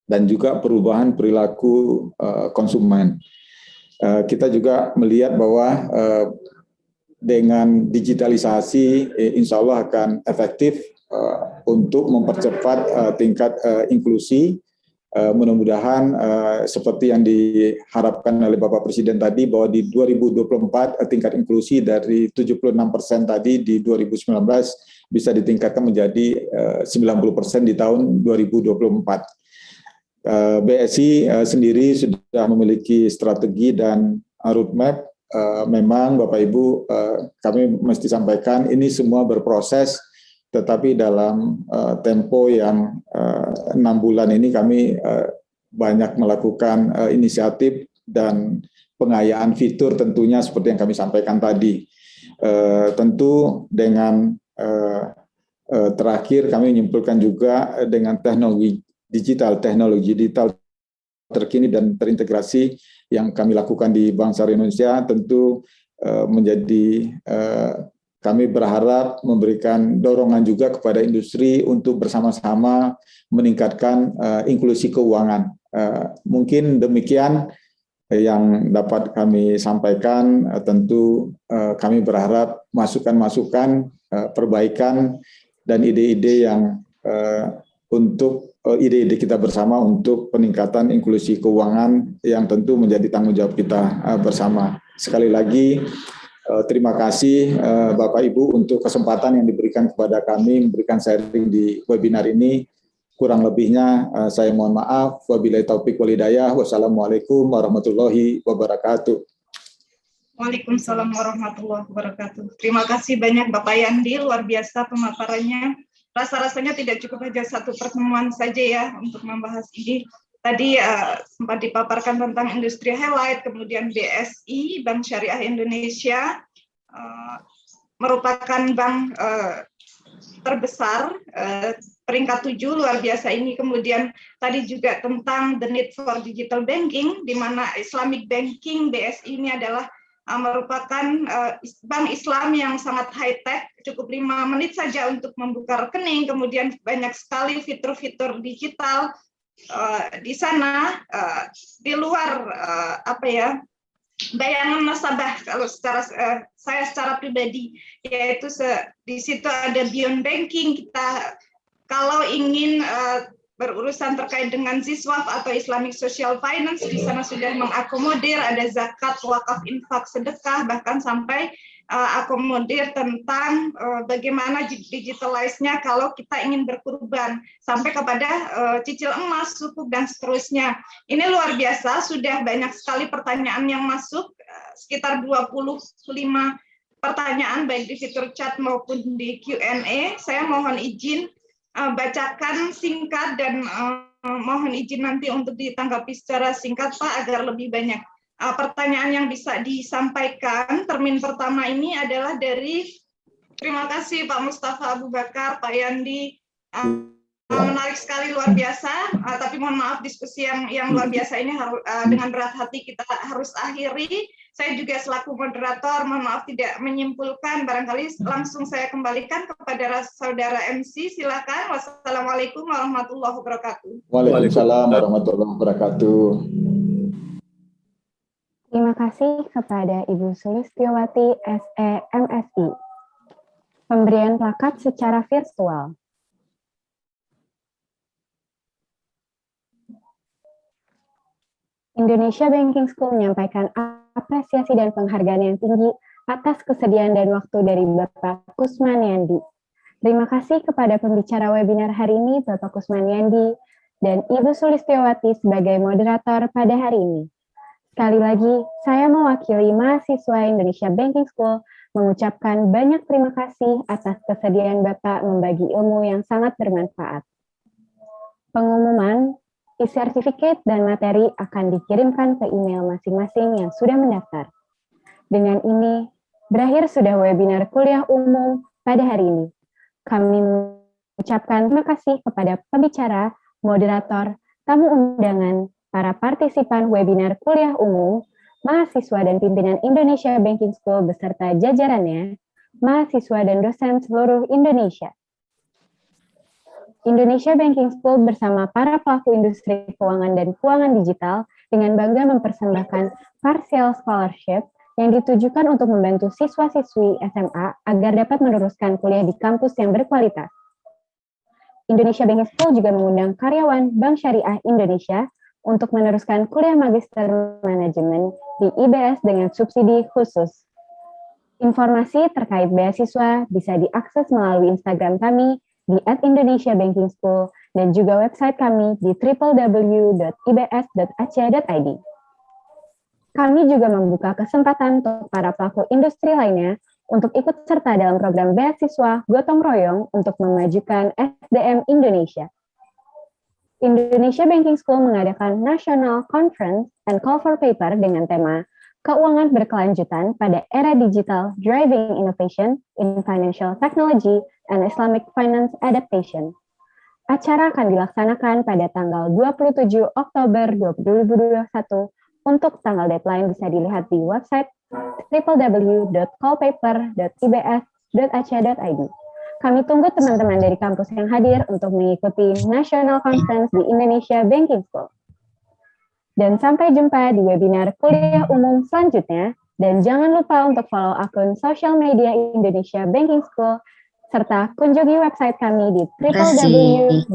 dan juga perubahan perilaku konsumen. Kita juga melihat bahwa dengan digitalisasi insya Allah akan efektif untuk mempercepat tingkat inklusi. Mudah-mudahan seperti yang diharapkan oleh Bapak Presiden tadi bahwa di 2024 tingkat inklusi dari 76% tadi di 2019 bisa ditingkatkan menjadi 90% di tahun 2024. BSI sendiri sudah memiliki strategi dan roadmap. Memang Bapak Ibu kami mesti sampaikan ini semua berproses, tetapi dalam tempo yang 6 bulan ini kami banyak melakukan inisiatif dan pengayaan fitur tentunya seperti yang kami sampaikan tadi. Tentu dengan terakhir kami menyimpulkan juga dengan teknologi digital terkini dan terintegrasi yang kami lakukan di Bank Syariah Indonesia tentu menjadi kami berharap memberikan dorongan juga kepada industri untuk bersama-sama meningkatkan inklusi keuangan. Mungkin demikian yang dapat kami sampaikan. Tentu kami berharap masukan-masukan, perbaikan, dan ide-ide yang untuk ide-ide kita bersama untuk peningkatan inklusi keuangan yang tentu menjadi tanggung jawab kita bersama. Sekali lagi, terima kasih Bapak Ibu untuk kesempatan yang diberikan kepada kami memberikan sharing di webinar ini. Kurang lebihnya saya mohon maaf. Wabillahi taufik wal hidayah. Wassalamualaikum warahmatullahi wabarakatuh. Waalaikumsalam warahmatullahi wabarakatuh. Terima kasih banyak Bapak Yandi, luar biasa pemaparannya. Rasa-rasanya tidak cukup hanya satu pertemuan saja ya untuk membahas ini. Tadi sempat dipaparkan tentang industri highlight, kemudian BSI, Bank Syariah Indonesia, merupakan bank terbesar, peringkat 7, luar biasa ini. Kemudian tadi juga tentang the need for digital banking, di mana Islamic Banking, BSI ini adalah merupakan bank Islam yang sangat high-tech, cukup 5 menit saja untuk membuka rekening, kemudian banyak sekali fitur-fitur digital di sana, di luar bayangan nasabah. Kalau saya secara pribadi, yaitu di situ ada beyond banking. Kita kalau ingin berurusan terkait dengan ZISWAF atau Islamic Social Finance, di sana sudah mengakomodir ada zakat, wakaf, infak, sedekah, bahkan sampai akomodir tentang bagaimana digitalize-nya kalau kita ingin berkurban, sampai kepada cicil emas, sukuk, dan seterusnya. Ini luar biasa, sudah banyak sekali pertanyaan yang masuk, sekitar 25 pertanyaan baik di fitur chat maupun di Q&A. Saya mohon izin bacakan singkat dan mohon izin nanti untuk ditanggapi secara singkat Pak, agar lebih banyak pertanyaan yang bisa disampaikan. Termin pertama ini adalah dari, terima kasih Pak Mustafa Abu Bakar, Pak Yandi, Menarik sekali, luar biasa. Tapi mohon maaf, diskusi yang luar biasa ini harus dengan berat hati kita harus akhiri. Saya juga selaku moderator, mohon maaf tidak menyimpulkan. Barangkali langsung saya kembalikan kepada saudara MC. Silakan. Wassalamualaikum warahmatullahi wabarakatuh. Waalaikumsalam warahmatullahi wabarakatuh. Terima kasih kepada Ibu Sulistiowati SE MSI. Pemberian plakat secara virtual. Indonesia Banking School menyampaikan apresiasi dan penghargaan yang tinggi atas kesediaan dan waktu dari Bapak Kusman Yandi. Terima kasih kepada pembicara webinar hari ini, Bapak Kusman Yandi, dan Ibu Sulistiowati sebagai moderator pada hari ini. Sekali lagi, saya mewakili mahasiswa Indonesia Banking School mengucapkan banyak terima kasih atas kesediaan Bapak membagi ilmu yang sangat bermanfaat. Pengumuman e-certificate dan materi akan dikirimkan ke email masing-masing yang sudah mendaftar. Dengan ini, berakhir sudah webinar kuliah umum pada hari ini. Kami mengucapkan terima kasih kepada pembicara, moderator, tamu undangan, para partisipan webinar kuliah umum, mahasiswa dan pimpinan Indonesia Banking School beserta jajarannya, mahasiswa dan dosen seluruh Indonesia. Indonesia Banking School bersama para pelaku industri keuangan dan keuangan digital dengan bangga mempersembahkan partial scholarship yang ditujukan untuk membantu siswa-siswi SMA agar dapat meneruskan kuliah di kampus yang berkualitas. Indonesia Banking School juga mengundang karyawan Bank Syariah Indonesia untuk meneruskan kuliah magister manajemen di IBS dengan subsidi khusus. Informasi terkait beasiswa bisa diakses melalui Instagram kami di @indonesiabankingschool dan juga website kami di www.ibs.ac.id. Kami juga membuka kesempatan untuk para pelaku industri lainnya untuk ikut serta dalam program beasiswa Gotong Royong untuk memajukan SDM Indonesia. Indonesia Banking School mengadakan National Conference and Call for Paper dengan tema Keuangan Berkelanjutan pada Era Digital Driving Innovation in Financial Technology and Islamic Finance Adaptation. Acara akan dilaksanakan pada tanggal 27 Oktober 2021. Untuk tanggal deadline bisa dilihat di website www.callpaper.ibs.ac.id. Kami tunggu teman-teman dari kampus yang hadir untuk mengikuti National Conference di Indonesia Banking School. Dan sampai jumpa di webinar kuliah umum selanjutnya. Dan jangan lupa untuk follow akun sosial media Indonesia Banking School, serta kunjungi website kami di www.ibs.id.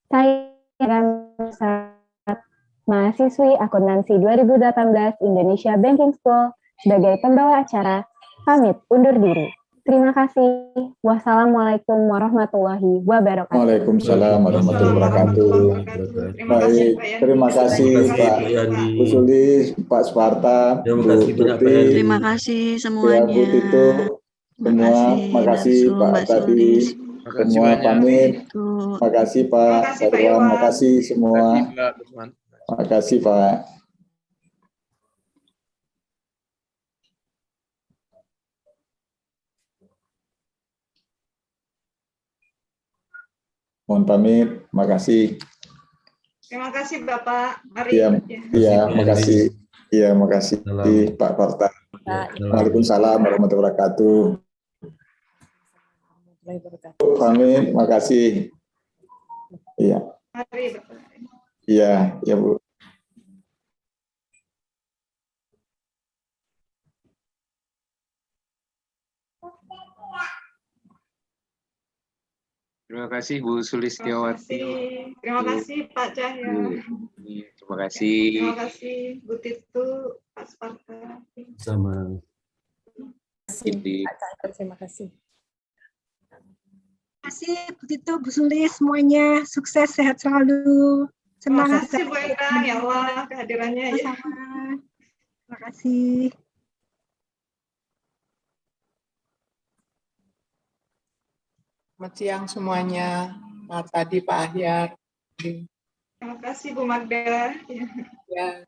Saya Ramsat, mahasiswi akuntansi 2018 Indonesia Banking School, sebagai pembawa acara, pamit undur diri. Terima kasih. Wassalamualaikum warahmatullahi wabarakatuh. Waalaikumsalam warahmatullahi wabarakatuh. Baik, terima kasih Pak Usulis, Pak Sparta, Bu Tuti. Terima kasih Ya, semuanya. Bu Tito, semua, makasih Pak Tadi, semua pamit. Makasih Pak Sarwan, makasih semua. Makasih Pak. Mohon pamit, makasih. Terima kasih Bapak. Iya, makasih. Iya, makasih Pak Parta. Waalaikumsalam warahmatullahi wabarakatuh. Pamit, makasih. Iya. Mari Bapak. Iya, ya Bu. Terima kasih Bu Sulistiowati. Terima kasih Pak Cahya. Terima kasih. Terima kasih Bu Titu, Pak Sparta. Sama. Terima kasih. Terima kasih Bu Tito, Bu Sulis, semuanya sukses, sehat selalu. Terima Semangat. kasih Bu Eka, ya Allah kehadirannya. Ya. Terima kasih. Selamat siang semuanya, Pak Tadi, Pak Ahyar. Terima kasih Bu Magda. Ya.